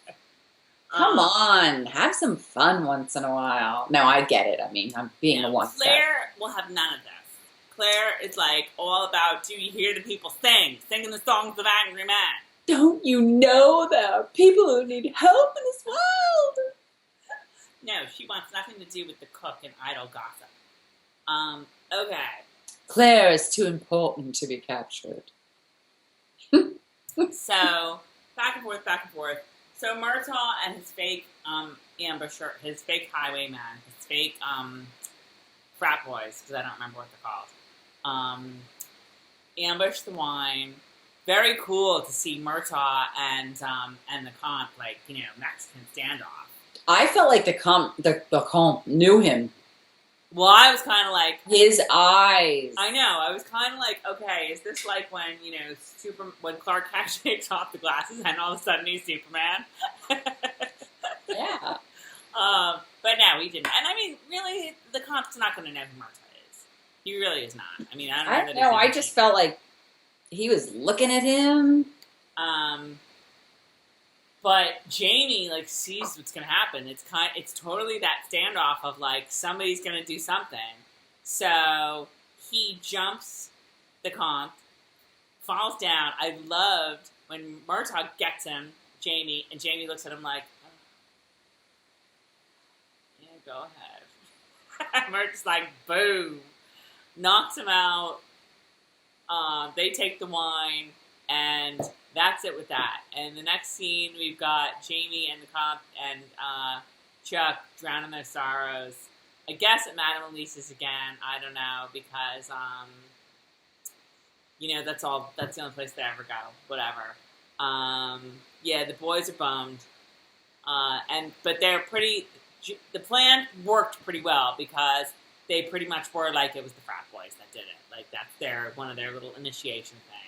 Come on, have some fun once in a while. No, I get it. I mean, I'm being a one. Claire will have none of this. Claire is all about, do you hear the people singing the songs of angry men? Don't you know there are people who need help in this world? No, she wants nothing to do with the cook and idle gossip. Okay. Claire is too important to be captured. So, back and forth. So Murtagh and his fake ambusher, his fake highwayman, his fake frat boys, because I don't remember what they're called, ambush the wine. Very cool to see Murtagh and the comp, Mexican standoff. I felt like the comp knew him. Well, I was kind of like... His eyes. I know. I was kind of like, okay, is this like when, when Clark Kent takes off the glasses and all of a sudden he's Superman? Yeah. But no, he didn't. And I mean, really, the comp's not going to know who Murtagh is. He really is not. I mean, I don't know. I just felt like he was looking at him. But Jamie sees what's gonna happen. It's totally that standoff of somebody's gonna do something. So he jumps the comp, falls down. I loved when Murtagh gets him, Jamie, and Jamie looks at him like, oh, yeah, go ahead. Murtagh's like, boom, knocks him out. They take the wine, and that's it with that. And the next scene, we've got Jamie and the cop and Chuck drowning their sorrows. I guess at Madame Elise's again. I don't know, because that's the only place they ever go. Whatever. Yeah, the boys are bummed. But they're pretty. The plan worked pretty well because they pretty much were it was the frat boys that did it. That's one of their little initiation things.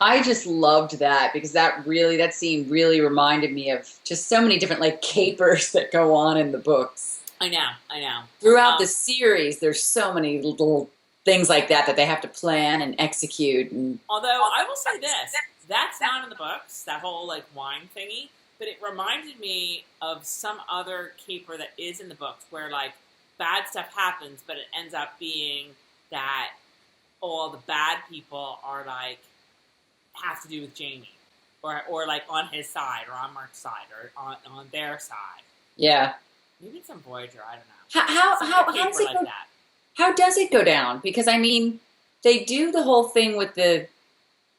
I just loved that because that scene really reminded me of just so many different capers that go on in the books. I know. Throughout the series, there's so many little things like that they have to plan and execute. And Although I will say this, that's not in the books, that whole like wine thingy, but it reminded me of some other caper that is in the books where like bad stuff happens, but it ends up being that all the bad people are like have to do with Jamie, or like on his side, or on Mark's side, or on their side. yeah. Maybe it's on Voyager. I don't know. How does it like go? that. How does it go down? Because I mean, they do the whole thing with the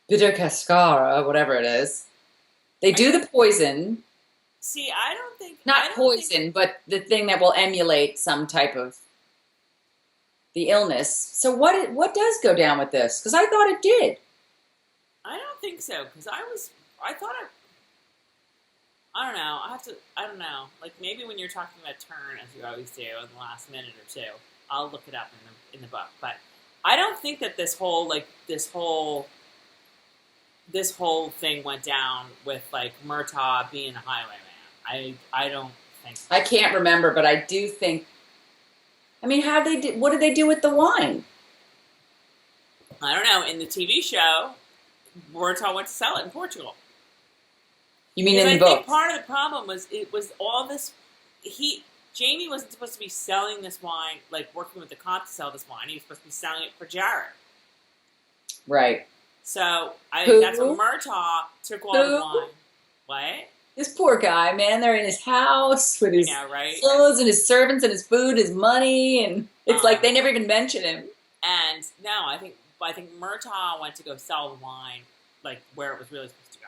bitter cascara, whatever it is. They do the poison. See, I don't think Not poison, but the thing that will emulate some type of the illness. So what does go down with this? Because I thought it did. I don't think so, because I don't know. I don't know. Like, maybe when you're talking about turn, as you always do in the last minute or two, I'll look it up in the book. But I don't think that this whole thing went down with, like, Murtagh being a highwayman. I don't think so. I can't remember, but I do think, I mean, what did they do with the wine? I don't know. In the TV show, Murtagh went to sell it in Portugal. You mean in the I book? think part of the problem was it was all this. Jamie wasn't supposed to be selling this wine, like working with the comp to sell this wine. He was supposed to be selling it for Jared. Right. So I think that's when Murtagh took all the wine. What? This poor guy, man. They're in his house with his clothes and his servants and his food, his money, and it's like they never even mention him. And no, I think Murtagh went to go sell the wine, like where it was really supposed to go.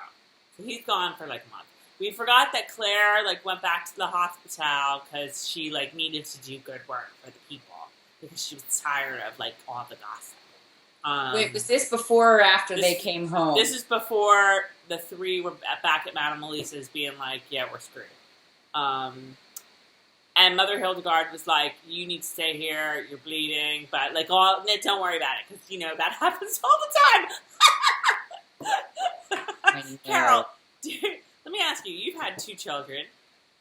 So he's gone for like a month. We forgot that Claire like went back to the hospital because she like needed to do good work for the people because she was tired of like all the gossip. Wait, was this before or after they came home? This is before the three were back at Madame Elise's being like, yeah, we're screwed. And Mother Hildegard was like, you need to stay here, you're bleeding, but like, don't worry about it, because, you know, that happens all the time. Carol, let me ask you, you've had 2 children.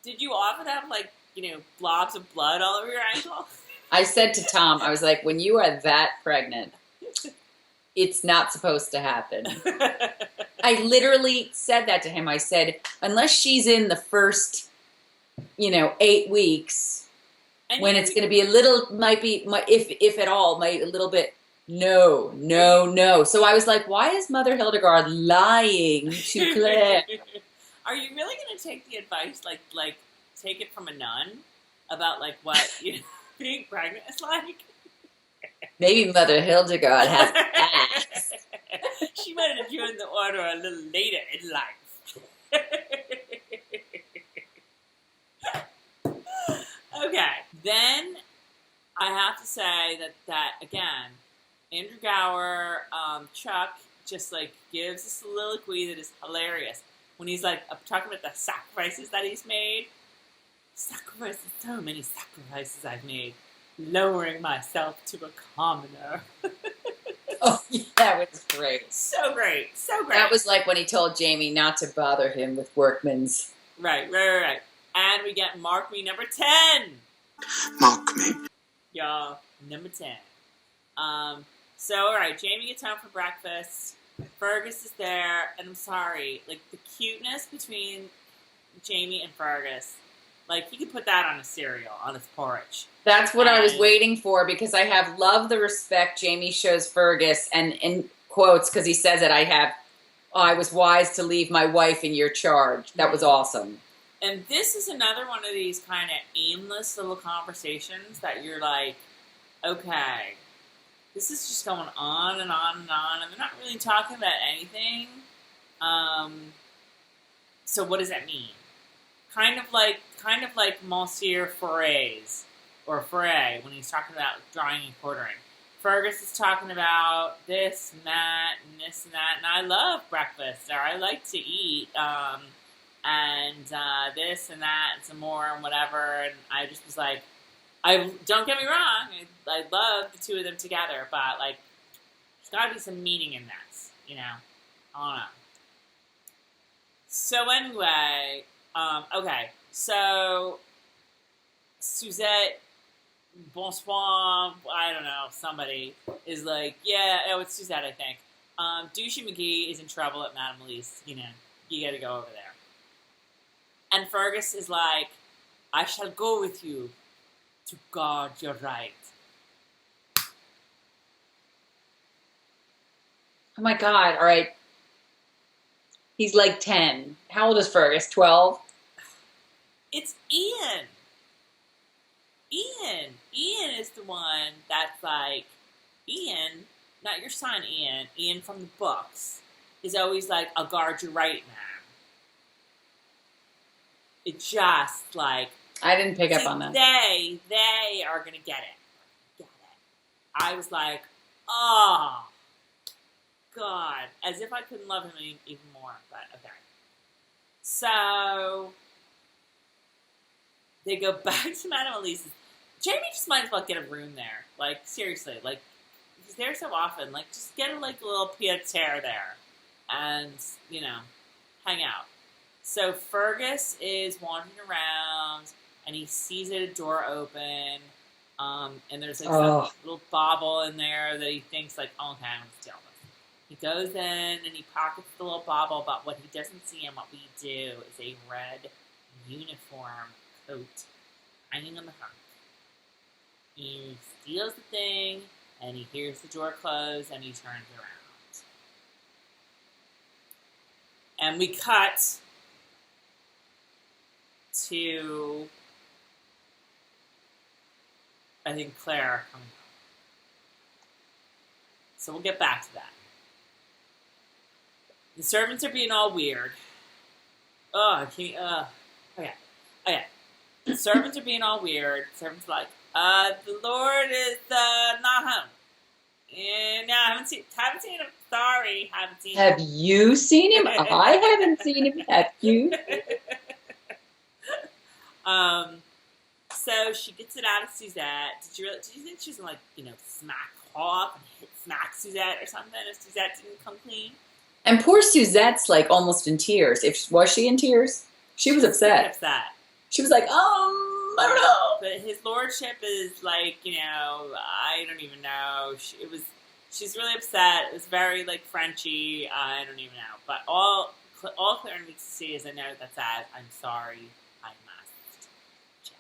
Did you often have, like, you know, blobs of blood all over your ankle? I said to Tom, I was like, when you are that pregnant, it's not supposed to happen. I literally said that to him. I said, unless she's in the first, 8 weeks, and when it's going to be a little, if at all, a little bit, no. So I was like, why is Mother Hildegard lying to Claire? Are you really going to take the advice, like take it from a nun about, like, what being pregnant is like? Maybe Mother Hildegard has asked. She might have joined the order a little later in life. Okay, then I have to say that again, Andrew Gower, Chuck just like gives a soliloquy that is hilarious when he's like talking about the sacrifices that he's made. Sacrifices, so many sacrifices I've made, lowering myself to a commoner. Oh, yeah, that was great. So great. That was like when he told Jamie not to bother him with workmen's. Right. And we get Mark Me number 10. Mark me. Y'all, number 10. So, alright, Jamie gets home for breakfast. Fergus is there, and I'm sorry, like, the cuteness between Jamie and Fergus, like, you could put that on a cereal, on his porridge. That's what I was waiting for, because I have loved the respect Jamie shows Fergus, and in quotes, because he says it, I was wise to leave my wife in your charge. That was awesome. And this is another one of these kind of aimless little conversations that you're like, okay, this is just going on and on and on, and they're not really talking about anything. So what does that mean? Kind of like Monsieur Foray's, or Foray, when he's talking about drawing and quartering. Fergus is talking about this and that and this and that, and I love breakfast, or I like to eat, and this and that and some more and whatever, and I just was like, don't get me wrong, I love the two of them together, but like, there's got to be some meaning in this, I don't know. So anyway, okay, so Suzette, Bonsoir, I don't know, somebody is like, it's Suzette, I think. Douchey McGee is in trouble at Madame Elise. You gotta go over there. And Fergus is like, I shall go with you to guard your right. Oh my God! All right, he's like 10. How old is Fergus? 12. It's Ian. Ian is the one that's like, Ian, not your son Ian. Ian from the books is always like, I'll guard your right, man. It just like, I didn't pick up on that. They are gonna get it. I was like, oh God, as if I couldn't love him even more. But okay, so they go back to Madame Elise's. Jamie just might as well get a room there. Like, seriously, like, he's there so often. Like, just get a little pied-a-terre there, and hang out. So Fergus is wandering around, and he sees a door open, and there's like some little bauble in there that he thinks like, oh, okay, I'm gonna steal this. He goes in and he pockets the little bauble, but what he doesn't see and what we do is a red uniform coat hanging on the hook. He steals the thing, and he hears the door close, and he turns around. And we cut to, I think, Claire coming home. So we'll get back to that. The servants are being all weird. Okay. The servants are being all weird. The servants are like, the Lord is not home. No, I haven't seen him. Sorry, haven't seen him. Have you seen him? I haven't seen him. Have you? So she gets it out of Suzette. Did you think she was gonna smack off and smack Suzette or something if Suzette didn't come clean? And poor Suzette's like almost in tears. Was she in tears? She was upset. She was like, I don't know. But his lordship is like, I don't even know. She's really upset. It was very like Frenchy. I don't even know. But all Claire needs to see is a note that says, "I'm sorry, I must." Jay.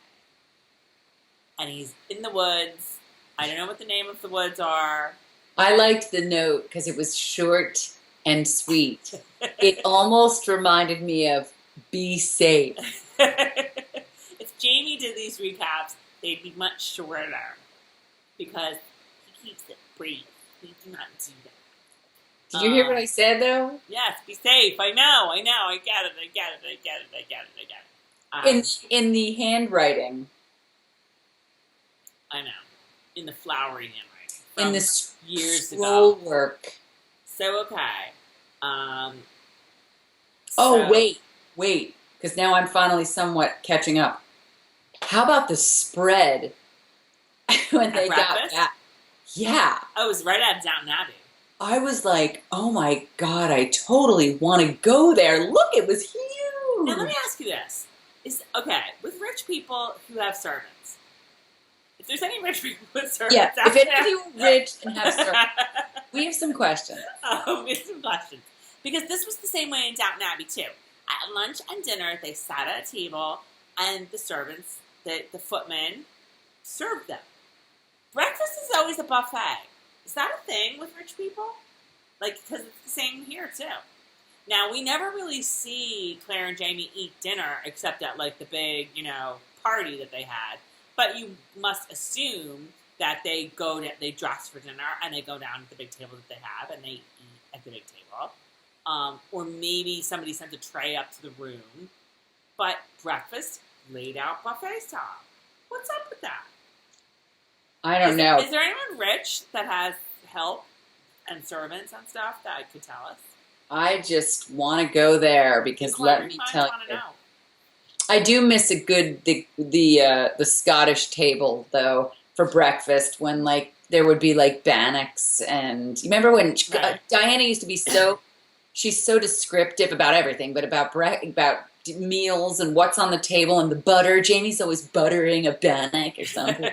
And he's in the woods. I don't know what the name of the woods are. I liked the note because it was short and sweet. It almost reminded me of "Be safe." If Jamie did these recaps, they'd be much shorter because he keeps it brief. We do not do that. Did you hear what I said, though? Yes, be safe. I know. I get it. In the handwriting. I know. In the flowery handwriting. In the years scroll ago. work. So, okay. Wait. Because now I'm finally somewhat catching up. How about the spread when they got back? Yeah. Oh, it was right out of Downton Abbey. I was like, oh my God, I totally want to go there. Look, it was huge. Now, let me ask you this. With rich people who have servants, if there's any rich people with servants if any of you are rich and have servants, we have some questions. We have some questions. Because this was the same way in Downton Abbey, too. At lunch and dinner, they sat at a table, and the servants, the footmen, served them. Breakfast is always a buffet. Is that a thing with rich people? Because it's the same here, too. Now, we never really see Claire and Jamie eat dinner, except at, the big, party that they had. But you must assume that they dress for dinner, and they go down to the big table that they have, and they eat at the big table. Or maybe somebody sent a tray up to the room. But breakfast, laid out buffet style. What's up with that? I don't know. Is there anyone rich that has help and servants and stuff that could tell us? I just want to go there because let me tell you. I do miss a good the Scottish table though for breakfast when there would be bannocks and you remember when Diana used to be so she's so descriptive about everything but about meals and what's on the table and the butter. Jamie's always buttering a bannock or something.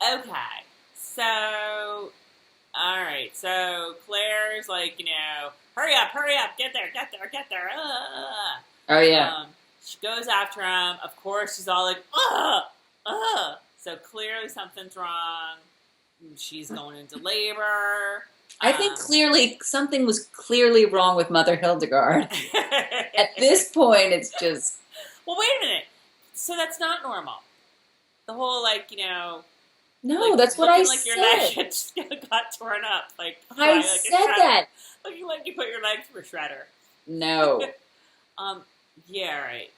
Okay. So, all right. So Claire's like, hurry up, get there. Oh, yeah. She goes after him. Of course, she's all like, So clearly something's wrong. She's going into labor. I think something was clearly wrong with Mother Hildegard. At this point, it's just... Well, wait a minute. So that's not normal. The whole, No, that's what I like your said. leg just got torn up. I said that. Looking like you put your leg through a shredder. No. Yeah, right.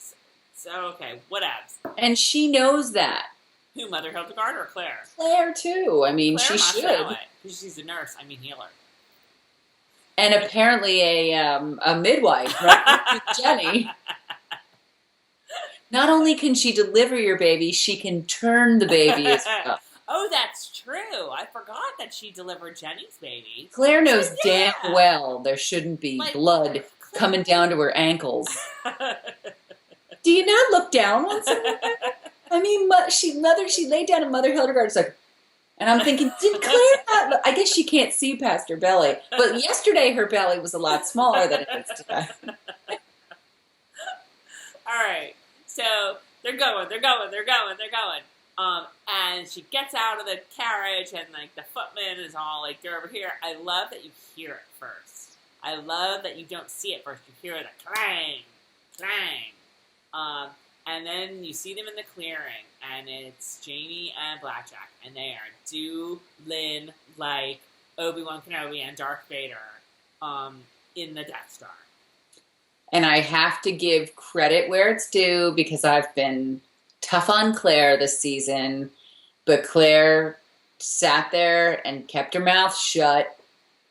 So, okay, whatevs. And she knows that. Who, Mother Hildegard or Claire? Claire, too. I mean, Claire she should. Because she's a nurse. Healer. And apparently a midwife, right? Jenny. Not only can she deliver your baby, she can turn the baby as well. Oh, that's true. I forgot that she delivered Jenny's baby. Claire knows damn well there shouldn't be blood coming down to her ankles. Do you not look down on someone? I mean, she laid down and Mother Hildegard's like, and I'm thinking, did Claire not look? I guess she can't see past her belly. But yesterday her belly was a lot smaller than it is today. All right. So they're going. And she gets out of the carriage and the footman is all like, "You're over here." I love that you hear it first. I love that you don't see it first. You hear the clang, clang. And then you see them in the clearing, and it's Jamie and Blackjack, and they are dueling like Obi-Wan Kenobi and Darth Vader in the Death Star. And I have to give credit where it's due because I've been tough on Claire this season, but Claire sat there and kept her mouth shut.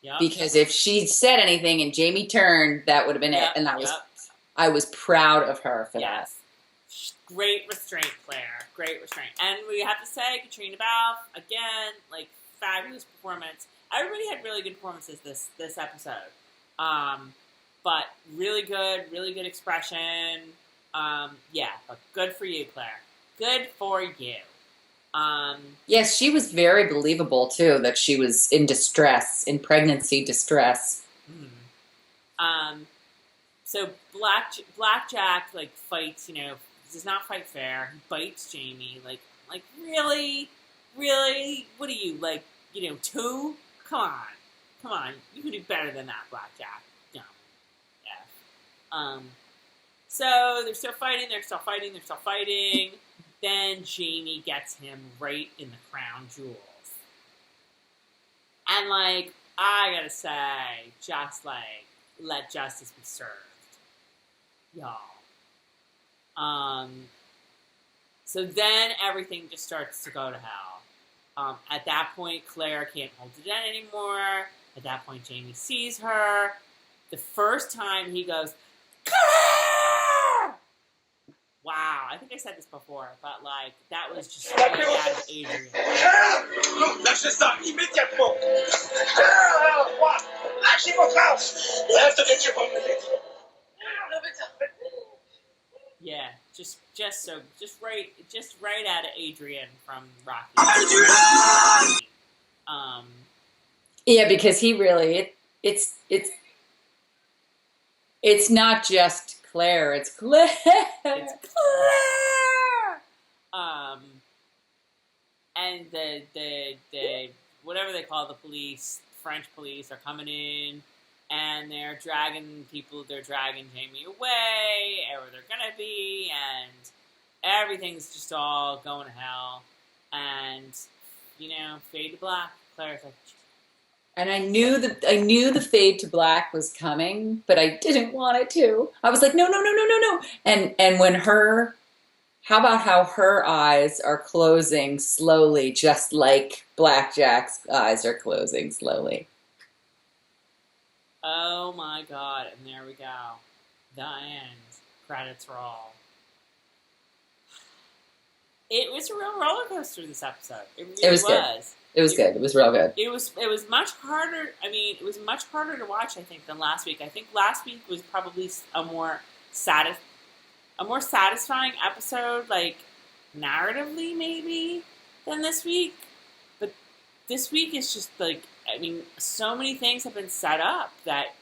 Yep. Because if she said anything and Jamie turned, that would have been it. And I was proud of her for that. Great restraint, Claire. Great restraint. And we have to say, Katrina Balfe, again, fabulous performance. Everybody had really good performances this episode. But really good expression. But good for you, Claire. Good for you. Yes, she was very believable, too, that she was in distress, in pregnancy distress. So Blackjack, fights, does not fight fair. He bites Jamie. Really? What are you, 2? Come on. You can do better than that, Blackjack. No. Yeah. So they're still fighting. Then Jamie gets him right in the crown jewels. And, I gotta say, just, let justice be served. Y'all. So then everything just starts to go to hell. At that point, Claire can't hold it in anymore. At that point, Jamie sees her. The first time he goes, Claire! Wow, I think I said this before, but that was just straight out of Adrian. Lâchez ça immédiatement! Lâchez votre arme! Lève de Dieu pour me l'aider. Yeah, just right out of Adrian from Rocky. Yeah, because he really it's not just Claire, it's Claire. It's Claire. And the whatever they call the police, French police, are coming in. And they're dragging Jamie away, or they're gonna be, and everything's just all going to hell. And, fade to black. Claire's like... And I knew the fade to black was coming, but I didn't want it to. I was like, no. And when how about how her eyes are closing slowly, just like Blackjack's eyes are closing slowly. Oh my God, and there we go. The end. Credits roll. It was a real roller coaster this episode. It really It was good. It was good. It was real good. It was much harder. I mean, it was much harder to watch, I think, than last week. I think last week was probably a more satisfying episode, like narratively maybe, than this week. But this week is just like, I mean, so many things have been set up that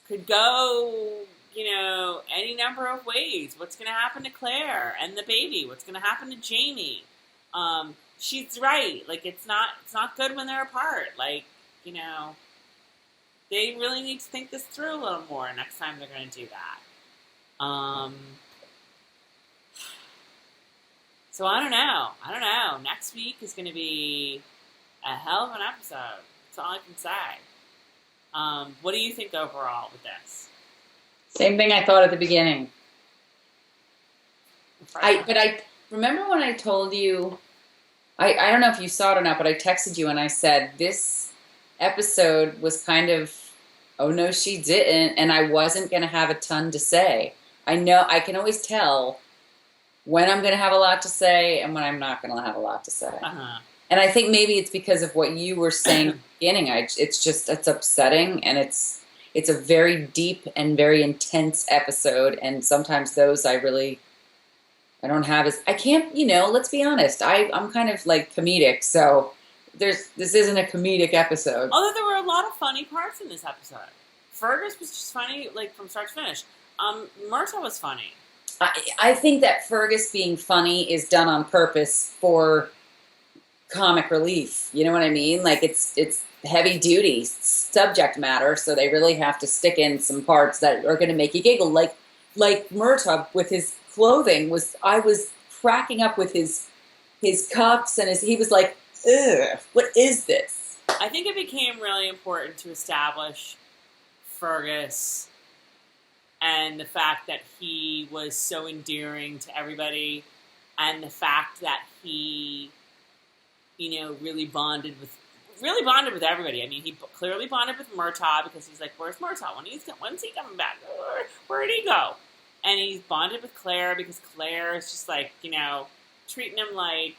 could go, any number of ways. What's going to happen to Claire and the baby? What's going to happen to Jamie? She's right. Like, it's not good when they're apart. Like, they really need to think this through a little more next time they're going to do that. So I don't know. Next week is going to be a hell of an episode. That's all I can say. What do you think overall with this? Same thing I thought at the beginning. But I remember when I told you, I don't know if you saw it or not, but I texted you and I said this episode was kind of, oh no she didn't, and I wasn't going to have a ton to say. I know I can always tell when I'm going to have a lot to say and when I'm not going to have a lot to say. Uh-huh. And I think maybe it's because of what you were saying at the beginning. It's upsetting, and it's a very deep and very intense episode, and sometimes those I don't have I can't, let's be honest. I'm kind of like comedic, so this isn't a comedic episode. Although there were a lot of funny parts in this episode. Fergus was just funny, like from start to finish. Murtagh was funny. I think that Fergus being funny is done on purpose for comic relief. You know what I mean? Like it's heavy duty subject matter, so they really have to stick in some parts that are going to make you giggle. Like Murtagh with his clothing I was cracking up with his cuffs and he was like, ugh, what is this? I think it became really important to establish Fergus and the fact that he was so endearing to everybody, and the fact that he, really bonded with everybody. I mean, he clearly bonded with Murtagh because he's like, where's Murtagh? When's he coming back? Where'd he go? And he's bonded with Claire because Claire is just like, treating him like,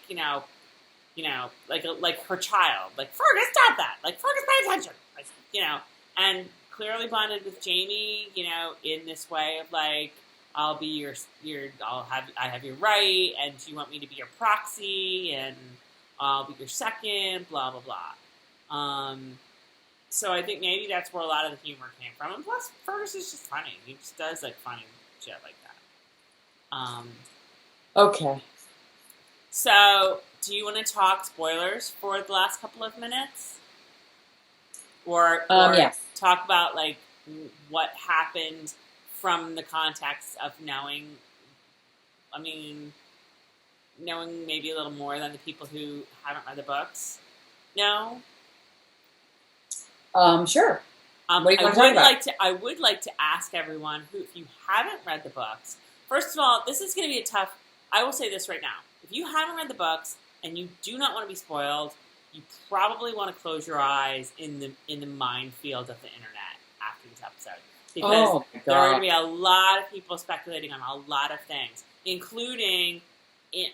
like her child. Like, Fergus, stop that! Like, Fergus, pay attention! Like, and clearly bonded with Jamie, in this way of like, I'll be I have your right, and you want me to be your proxy, and I'll be your second, blah, blah, blah. So I think maybe that's where a lot of the humor came from. And plus, Fergus is just funny. He just does like funny shit like that. Okay. So, do you want to talk spoilers for the last couple of minutes? Or yes. Talk about like what happened from the context of knowing maybe a little more than the people who haven't read the books? No? Sure. What do you want to talk about? I would like to ask everyone who, if you haven't read the books, first of all, this is going to be I will say this right now. If you haven't read the books and you do not want to be spoiled, you probably want to close your eyes in the minefield of the internet after this episode. Because there are going to be a lot of people speculating on a lot of things, including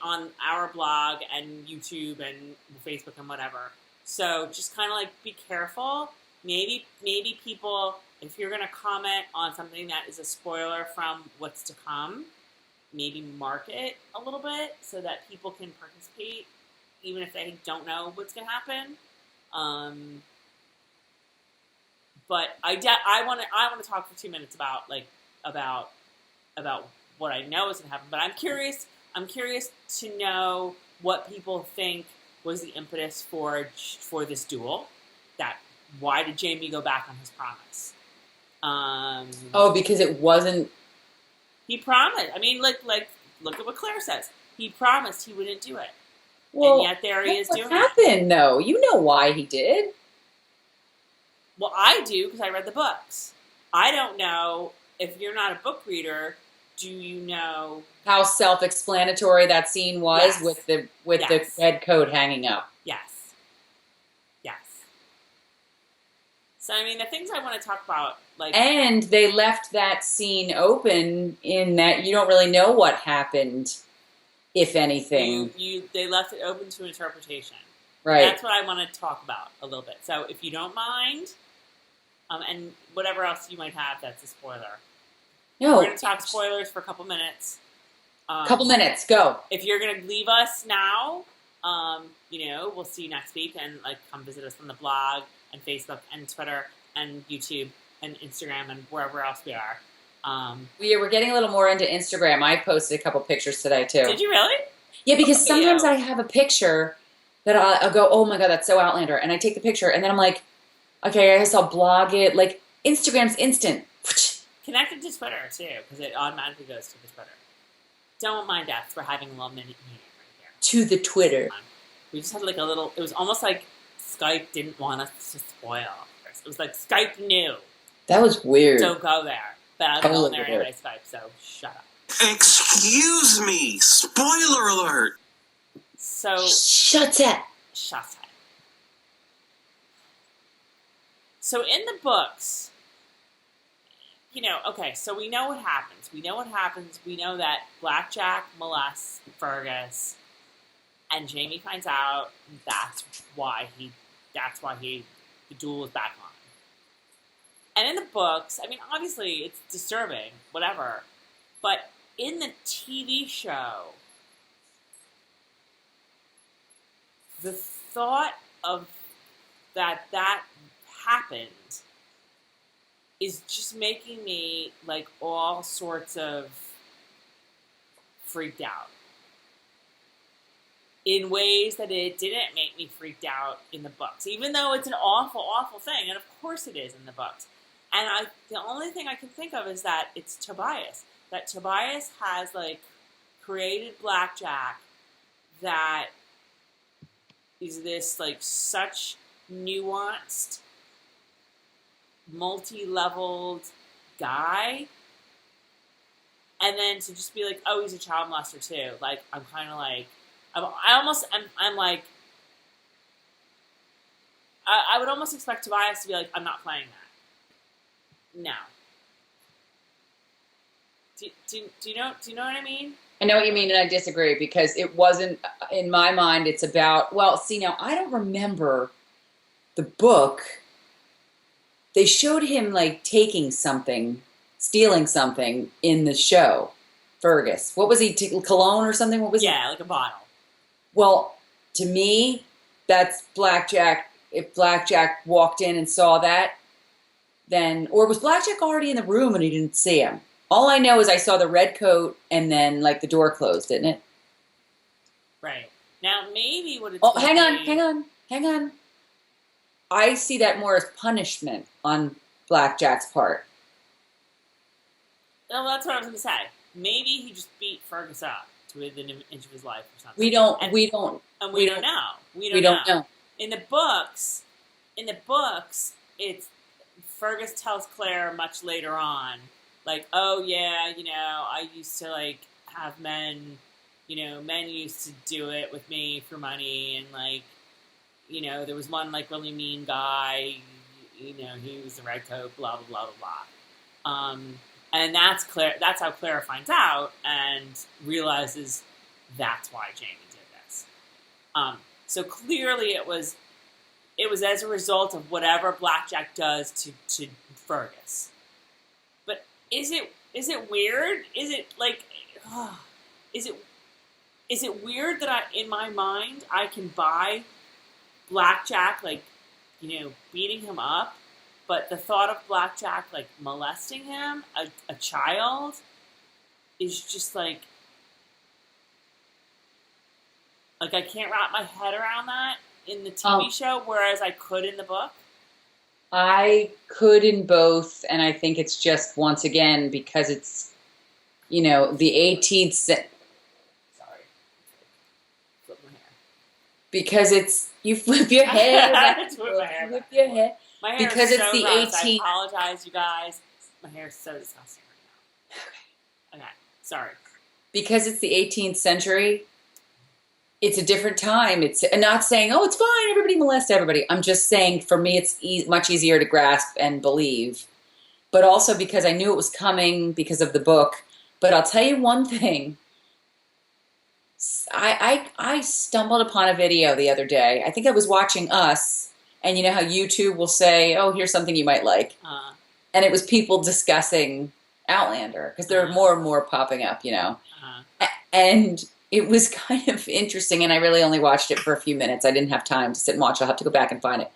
on our blog and YouTube and Facebook and whatever. So just kind of like be careful. Maybe people, if you're going to comment on something that is a spoiler from what's to come, maybe mark it a little bit so that people can participate, even if they don't know what's going to happen. But I want to talk for 2 minutes about what I know is going to happen. But I'm curious to know what people think was the impetus for this duel. Why did Jamie go back on his promise? Because it wasn't. He promised. I mean, look at what Claire says. He promised he wouldn't do it, Well, and yet there he is doing it. What happened? No, you know why he did. Well, I do because I read the books. I don't know if you're not a book reader. Do you know how self-explanatory that scene was with the red coat hanging up? Yes. So, I mean, the things I want to talk about, like... And they left that scene open in that you don't really know what happened, if anything. They left it open to interpretation. Right. That's what I want to talk about a little bit. So, if you don't mind, and whatever else you might have, that's a spoiler. No. We're going to talk spoilers for a couple minutes. Couple minutes, go. If you're going to leave us now, we'll see you next week, and come visit us on the blog and Facebook and Twitter and YouTube and Instagram and wherever else we are. We're getting a little more into Instagram. I posted a couple pictures today too. Did you really? Yeah, because sometimes I have a picture that I'll go, oh my god, that's so Outlander, and I take the picture, and then I'm like, okay, I guess I'll blog it. Like Instagram's instant. Connected to Twitter too, because it automatically goes to the Twitter. Don't mind us. We're having a little mini meeting right here. To the Twitter. We just had a little. It was almost like Skype didn't want us to spoil. It was like Skype knew. That was weird. Don't go there. But I was going there anyway, Skype. So shut up. Excuse me. Spoiler alert. So shut up. Shut up. So in the books, okay, so we know what happens. We know that Blackjack molests Fergus, and Jamie finds out that's why the duel is back on. And in the books, I mean, obviously it's disturbing, whatever, but in the TV show, the thought of that happened is just making me all sorts of freaked out in ways that it didn't make me freaked out in the books, even though it's an awful, awful thing, and of course it is in the books. And the only thing I can think of is that it's Tobias. That Tobias has created Blackjack that is this such nuanced, multi-leveled guy, and then to just be oh, he's a child molester too. I'm kind of I would almost expect Tobias to be I'm not playing that. No. Do you know what I mean? I know what you mean, and I disagree, because it wasn't, in my mind, it's about, well, see, now, I don't remember the book. They showed him, taking something, stealing something in the show, Fergus. What was he, cologne or something? What was he? Yeah, a bottle. Well, to me, that's Blackjack. If Blackjack walked in and saw that, then, or was Blackjack already in the room and he didn't see him? All I know is I saw the red coat and then the door closed, didn't it? Right. Now maybe what it's hang on. I see that more as punishment on Blackjack's part. Well, that's what I was going to say. Maybe he just beat Fergus up to within an inch of his life or something. We don't know. We don't know. In the books, it's Fergus tells Claire much later on, oh yeah, I used to have men, men used to do it with me for money, and there was one really mean guy, he was the red coat, blah blah blah blah blah. And that's Claire. That's how Claire finds out and realizes that's why Jamie did this. So clearly it was as a result of whatever Blackjack does to Fergus. But is it weird? Is it is it weird that in my mind I can buy Blackjack beating him up, but the thought of Blackjack molesting him, a child, is just I can't wrap my head around that in the TV show, whereas I could in the book? I could in both, and I think it's just, once again, because it's, the 18th century. Sorry. Flip my hair. Because it's, you flip your hair. Flip your hair. My hair because is it's so the gross. 18th. I apologize, you guys. My hair is so disgusting right now. Okay. Sorry. Because it's the 18th century, it's a different time. It's not saying, oh, it's fine, everybody molest everybody. I'm just saying, for me, it's much easier to grasp and believe. But also because I knew it was coming because of the book. But I'll tell you one thing. I stumbled upon a video the other day. I think I was watching Us, and you know how YouTube will say, oh, here's something you might like. And it was people discussing Outlander, because there are more and more popping up, you know. And it was kind of interesting, and I really only watched it for a few minutes. I didn't have time to sit and watch. I'll have to go back and find it.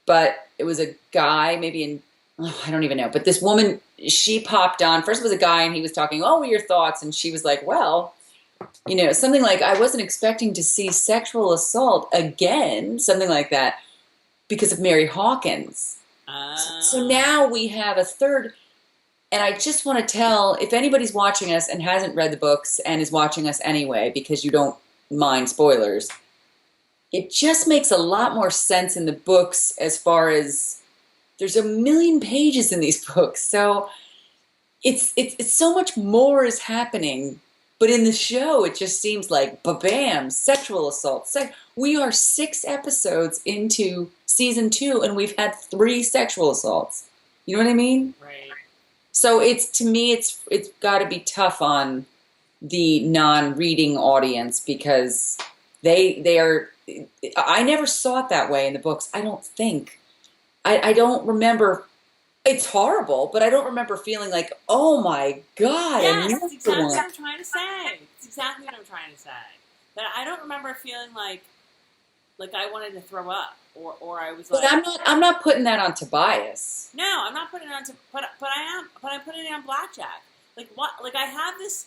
But it was a guy, maybe in, I don't even know. But this woman, she popped on. First it was a guy, and he was talking, oh, what are your thoughts? And she was like, well, you know, something like, I wasn't expecting to see sexual assault again, something like that, because of Mary Hawkins. So now we have a third. And I just want to tell, if anybody's watching us and hasn't read the books and is watching us anyway, because you don't mind spoilers, it just makes a lot more sense in the books, as far as there's a million pages in these books. So it's so much more is happening. But in the show, it just seems like, ba-bam, sexual assault. We are 6 episodes into season 2, and we've had 3 sexual assaults. You know what I mean? Right. So to me, it's got to be tough on the non-reading audience, because they are. I never saw it that way in the books. I don't think. I don't remember. It's horrible, but I don't remember feeling like, oh my God. Yes, that's exactly what I'm trying to say. It's exactly what I'm trying to say. That I don't remember feeling like I wanted to throw up, or I was like. But I'm not putting that on Tobias. No, I'm not putting it on. But I am. But I'm putting it on Blackjack. Like what? Like I have this.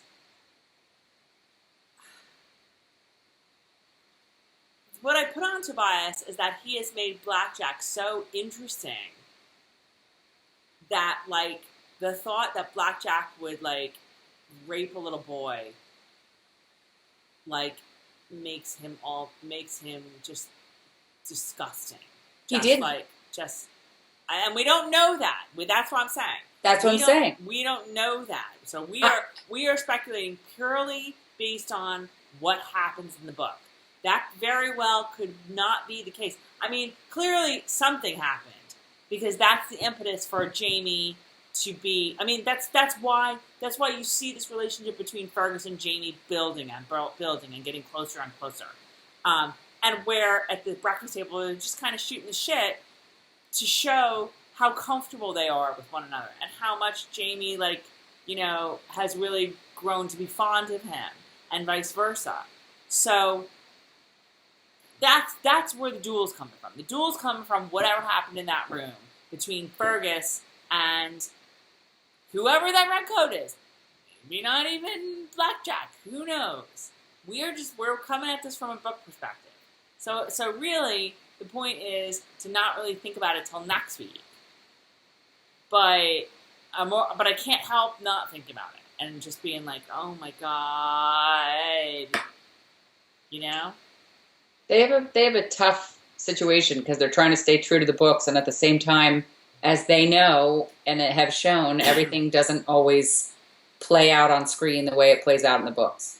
What I put on Tobias is that he has made Blackjack so interesting that, like, the thought that Blackjack would, like, rape a little boy, like, makes him just disgusting. He did. Like, and we don't know that. That's what I'm saying. That's what I'm saying. We don't know that. So we are speculating purely based on what happens in the book. That very well could not be the case. I mean, clearly something happened, because that's the impetus for Jamie to be. I mean, that's why you see this relationship between Fergus and Jamie building and getting closer and closer. And where at the breakfast table they're just kind of shooting the shit to show how comfortable they are with one another, and how much Jamie, like, you know, has really grown to be fond of him, and vice versa. So that's where the duel's coming from. The duel's coming from whatever happened in that room between Fergus and whoever that red coat is. Maybe not even Blackjack. Who knows? We're coming at this from a book perspective. So really, the point is to not really think about it till next week. But I can't help not thinking about it and just being like, oh my God, you know. They have a tough situation, because they're trying to stay true to the books, and at the same time, as they know and have shown, everything doesn't always play out on screen the way it plays out in the books.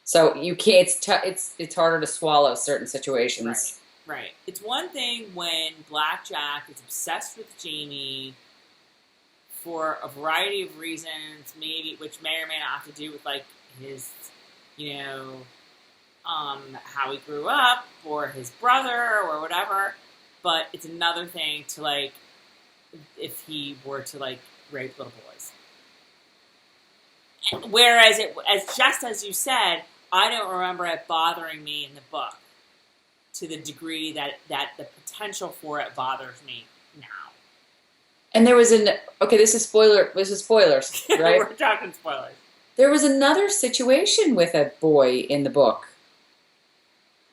So you can't. It's harder to swallow certain situations. Right. It's one thing when Blackjack is obsessed with Jamie for a variety of reasons, maybe which may or may not have to do with, like, his, you know, how he grew up, or his brother, or whatever. But it's another thing to, like, if he were to, like, rape little boys. Whereas just as you said, I don't remember it bothering me in the book to the degree that the potential for it bothers me now. And there was this is spoilers, right? We're talking spoilers. There was another situation with a boy in the book.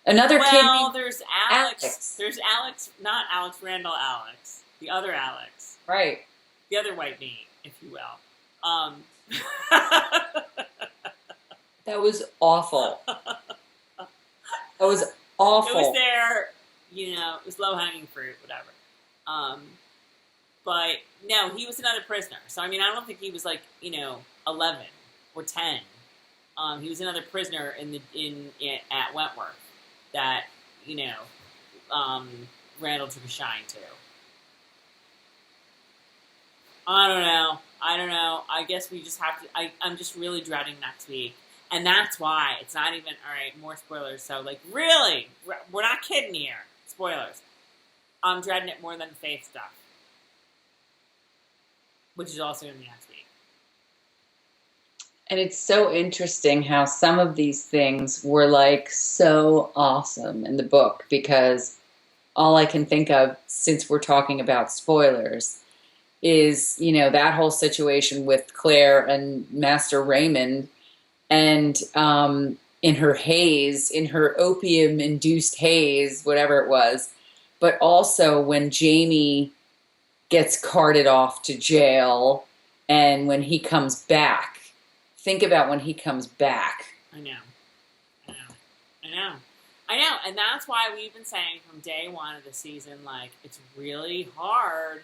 Another kid. Well, there's Alex. There's Alex, not Alex Randall. Alex, the other Alex. Right. The other white meat, if you will. That was awful. That was awful. It was there, you know, it was low-hanging fruit, whatever. But, no, he was another prisoner. So, I mean, I don't think he was, like, you know, 11 or 10. He was another prisoner at Wentworth that Randall took a shine to. I don't know. I guess we just have to. I'm just really dreading next week, and that's why it's not even all right. More spoilers. So really, we're not kidding here. Spoilers. I'm dreading it more than the Faith stuff, which is also going to be next week. And it's so interesting how some of these things were so awesome in the book, because all I can think of, since we're talking about spoilers, is, that whole situation with Claire and Master Raymond, and in her haze, in her opium-induced haze, whatever it was, but also when Jamie gets carted off to jail, and when he comes back. Think about when he comes back. I know. And that's why we've been saying from day one of the season, it's really hard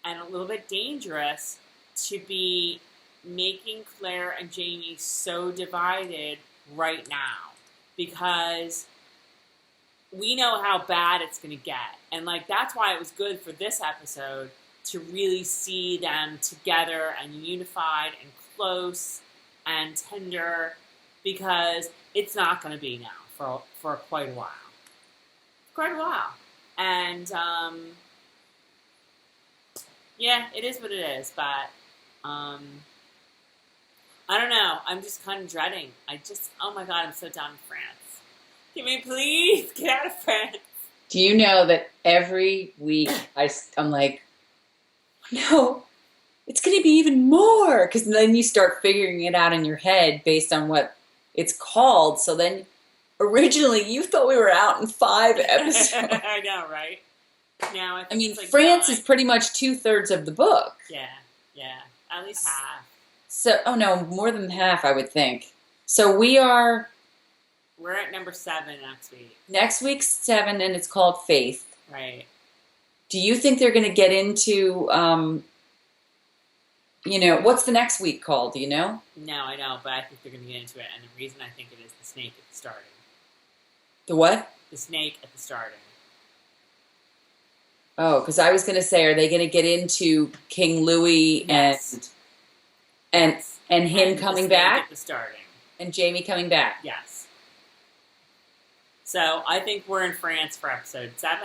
and a little bit dangerous to be making Claire and Jamie so divided right now, because we know how bad it's going to get. And that's why it was good for this episode to really see them together and unified and close and tender, because it's not going to be now for quite a while. And yeah, it is what it is, but I don't know. I'm just kind of dreading. Oh my God, I'm so done with France. Can we please get out of France? Do you know that every week I'm like, no, it's going to be even more, because then you start figuring it out in your head based on what it's called. So then originally you thought we were out in 5 episodes. I know, right? Now I mean, France is pretty much 2/3 of the book. Yeah, at least half. So, no, more than half, I would think. So we're at number 7 next week. Next week's 7, and it's called Faith. Right. Do you think they're going to get into, what's the next week called? Do you know? No, I know, but I think they're going to get into it, and the reason I think it is the snake at the starting. The what? The snake at the starting. Oh, because I was going to say, are they going to get into King Louis Yes. and him coming back? At the starting. And Jamie coming back? Yes. So I think we're in France for episode 7.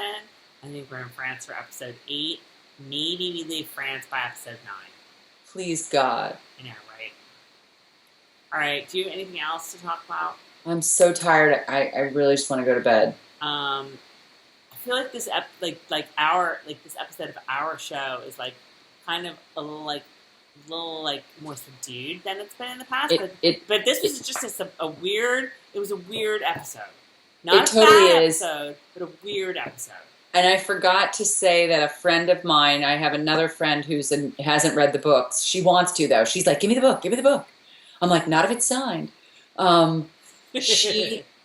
I think we're in France for episode 8. Maybe we leave France by episode 9. Please, God. I know, right? All right. Do you have anything else to talk about? I'm so tired. I really just want to go to bed. I feel like this this episode of our show is kind of a little more subdued than it's been in the past. But this was just a weird. It was a weird episode. Not a bad episode, but a weird episode. And I forgot to say that a friend of mine, I have another friend who hasn't read the books. She wants to, though. She's like, give me the book. I'm like, not if it's signed.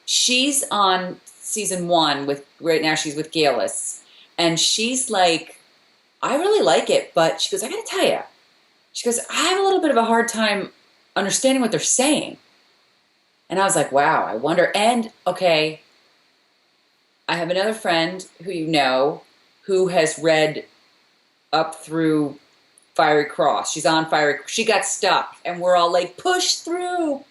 She's on season 1 right now she's with Galis. And she's like, I really like it, but she goes, I gotta tell you. She goes, I have a little bit of a hard time understanding what they're saying. And I was like, wow, I wonder. And, okay, I have another friend who has read up through Fiery Cross. She's on she got stuck, and we're all like, push through.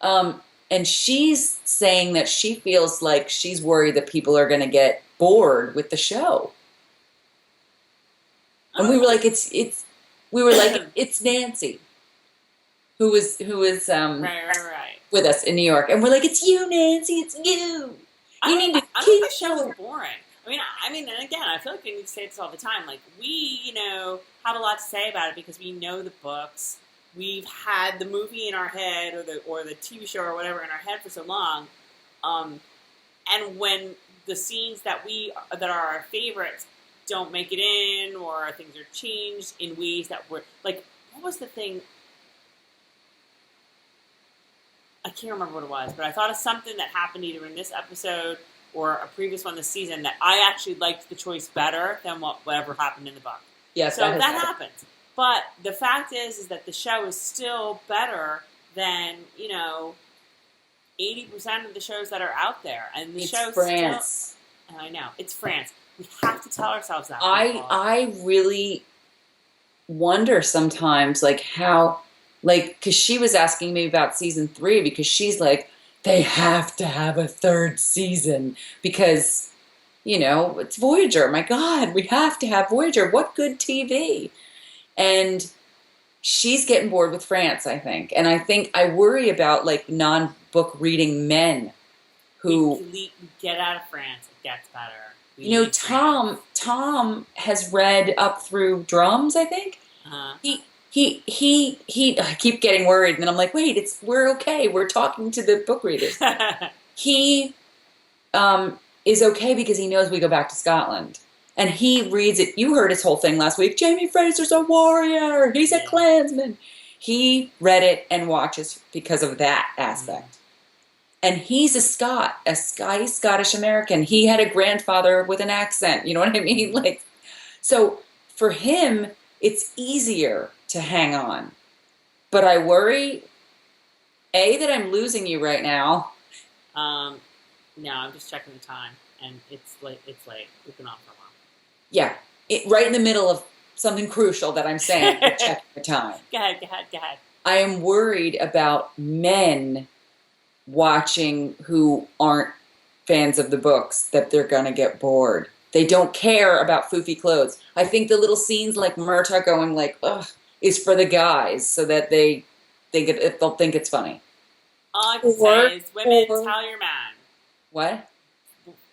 And she's saying that she feels like she's worried that people are going to get bored with the show. And we were like, it's Nancy, who was Right. with us in New York, and we're like, it's you, Nancy, it's you. You need to keep the show is boring. I mean, and again, I feel like we need to say this all the time. We, have a lot to say about it because we know the books. We've had the movie in our head, or the TV show or whatever in our head for so long. And when the scenes that are our favorites don't make it in, or things are changed in ways that were what was the thing? I can't remember what it was, but I thought of something that happened either in this episode or a previous one this season that I actually liked the choice better than whatever happened in the book. Yes, so that happens. But the fact is that the show is still better than 80% of the shows that are out there, and the It's show France. still. I know it's France. We have to tell ourselves that. people. I really wonder sometimes, like how, like, because she was asking me about season 3 because she's like, they have to have a 3rd season because it's Voyager. My God, we have to have Voyager. What good TV? And she's getting bored with France, I think. And I worry about like non-book reading men who we get out of France. It gets better. Tom has read up through Drums, I think. Uh-huh. I keep getting worried, and then I'm like, wait, we're okay. We're talking to the book readers. He is okay because he knows we go back to Scotland. And he reads it. You heard his whole thing last week. Jamie Fraser's a warrior. He's a Klansman. He read it and watches because of that aspect. And he's a Scot. He's Scottish American. He had a grandfather with an accent. You know what I mean? Like, so for him, it's easier to hang on. But I worry, that I'm losing you right now. No, I'm just checking the time, and it's late. We've been on for a while. Yeah, right in the middle of something crucial that I'm saying. Checking the time. Go ahead. I am worried about men watching who aren't fans of the books, that they're going to get bored. They don't care about foofy clothes. I think the little scenes like Murtagh going like, ugh, is for the guys so that they'll think it's funny. All I can say is, women, tell your man. What?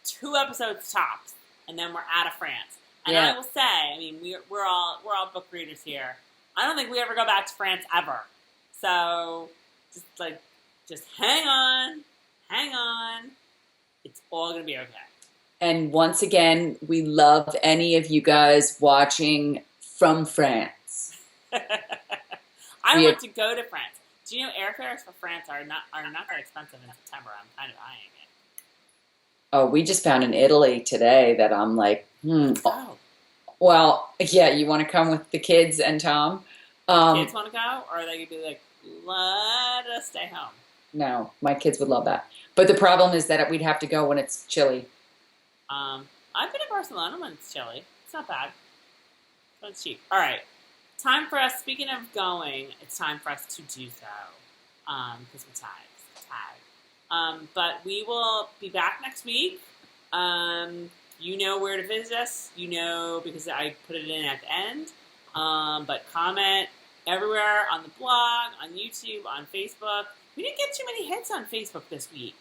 2 episodes tops, and then we're out of France. And Yeah. I will say, I mean, we're all book readers here. I don't think we ever go back to France ever. So just hang on. It's all gonna be okay. And once again, we love any of you guys watching from France. I want to go to France. Do you know airfares for France are not that expensive in September? I'm kind of eyeing it. Oh, we just found in Italy today that I'm like, Oh. Well, yeah, you want to come with the kids and Tom? Kids want to go, or are they gonna be like, let us stay home? No, my kids would love that. But the problem is that we'd have to go when it's chilly. I've been to Barcelona when it's chilly. It's not bad. But it's cheap. All right. Time for us, speaking of going, it's time for us to do so. Because we're tagged. But we will be back next week. You know where to visit us. You know, because I put it in at the end. But comment everywhere on the blog, on YouTube, on Facebook. We didn't get too many hits on Facebook this week.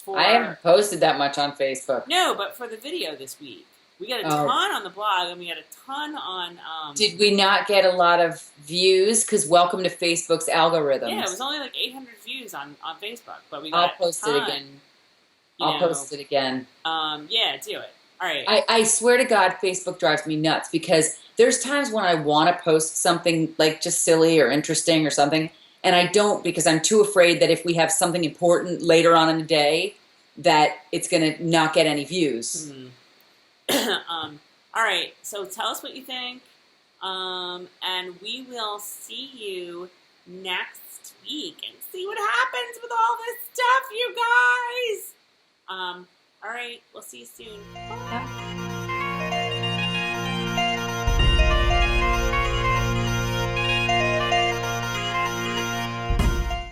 I haven't posted that much on Facebook. No, but for the video this week. We got a ton on the blog, and we got a ton on... Did we not get a lot of views? Because welcome to Facebook's algorithms. Yeah, it was only like 800 views on Facebook, but we got I'll post it again. Post it again. Yeah, do it. All right. I swear to God, Facebook drives me nuts because there's times when I want to post something like just silly or interesting or something, and I don't because I'm too afraid that if we have something important later on in the day, that it's going to not get any views. All right, so tell us what you think, and we will see you next week and see what happens with all this stuff, you guys. All right, we'll see you soon. Bye.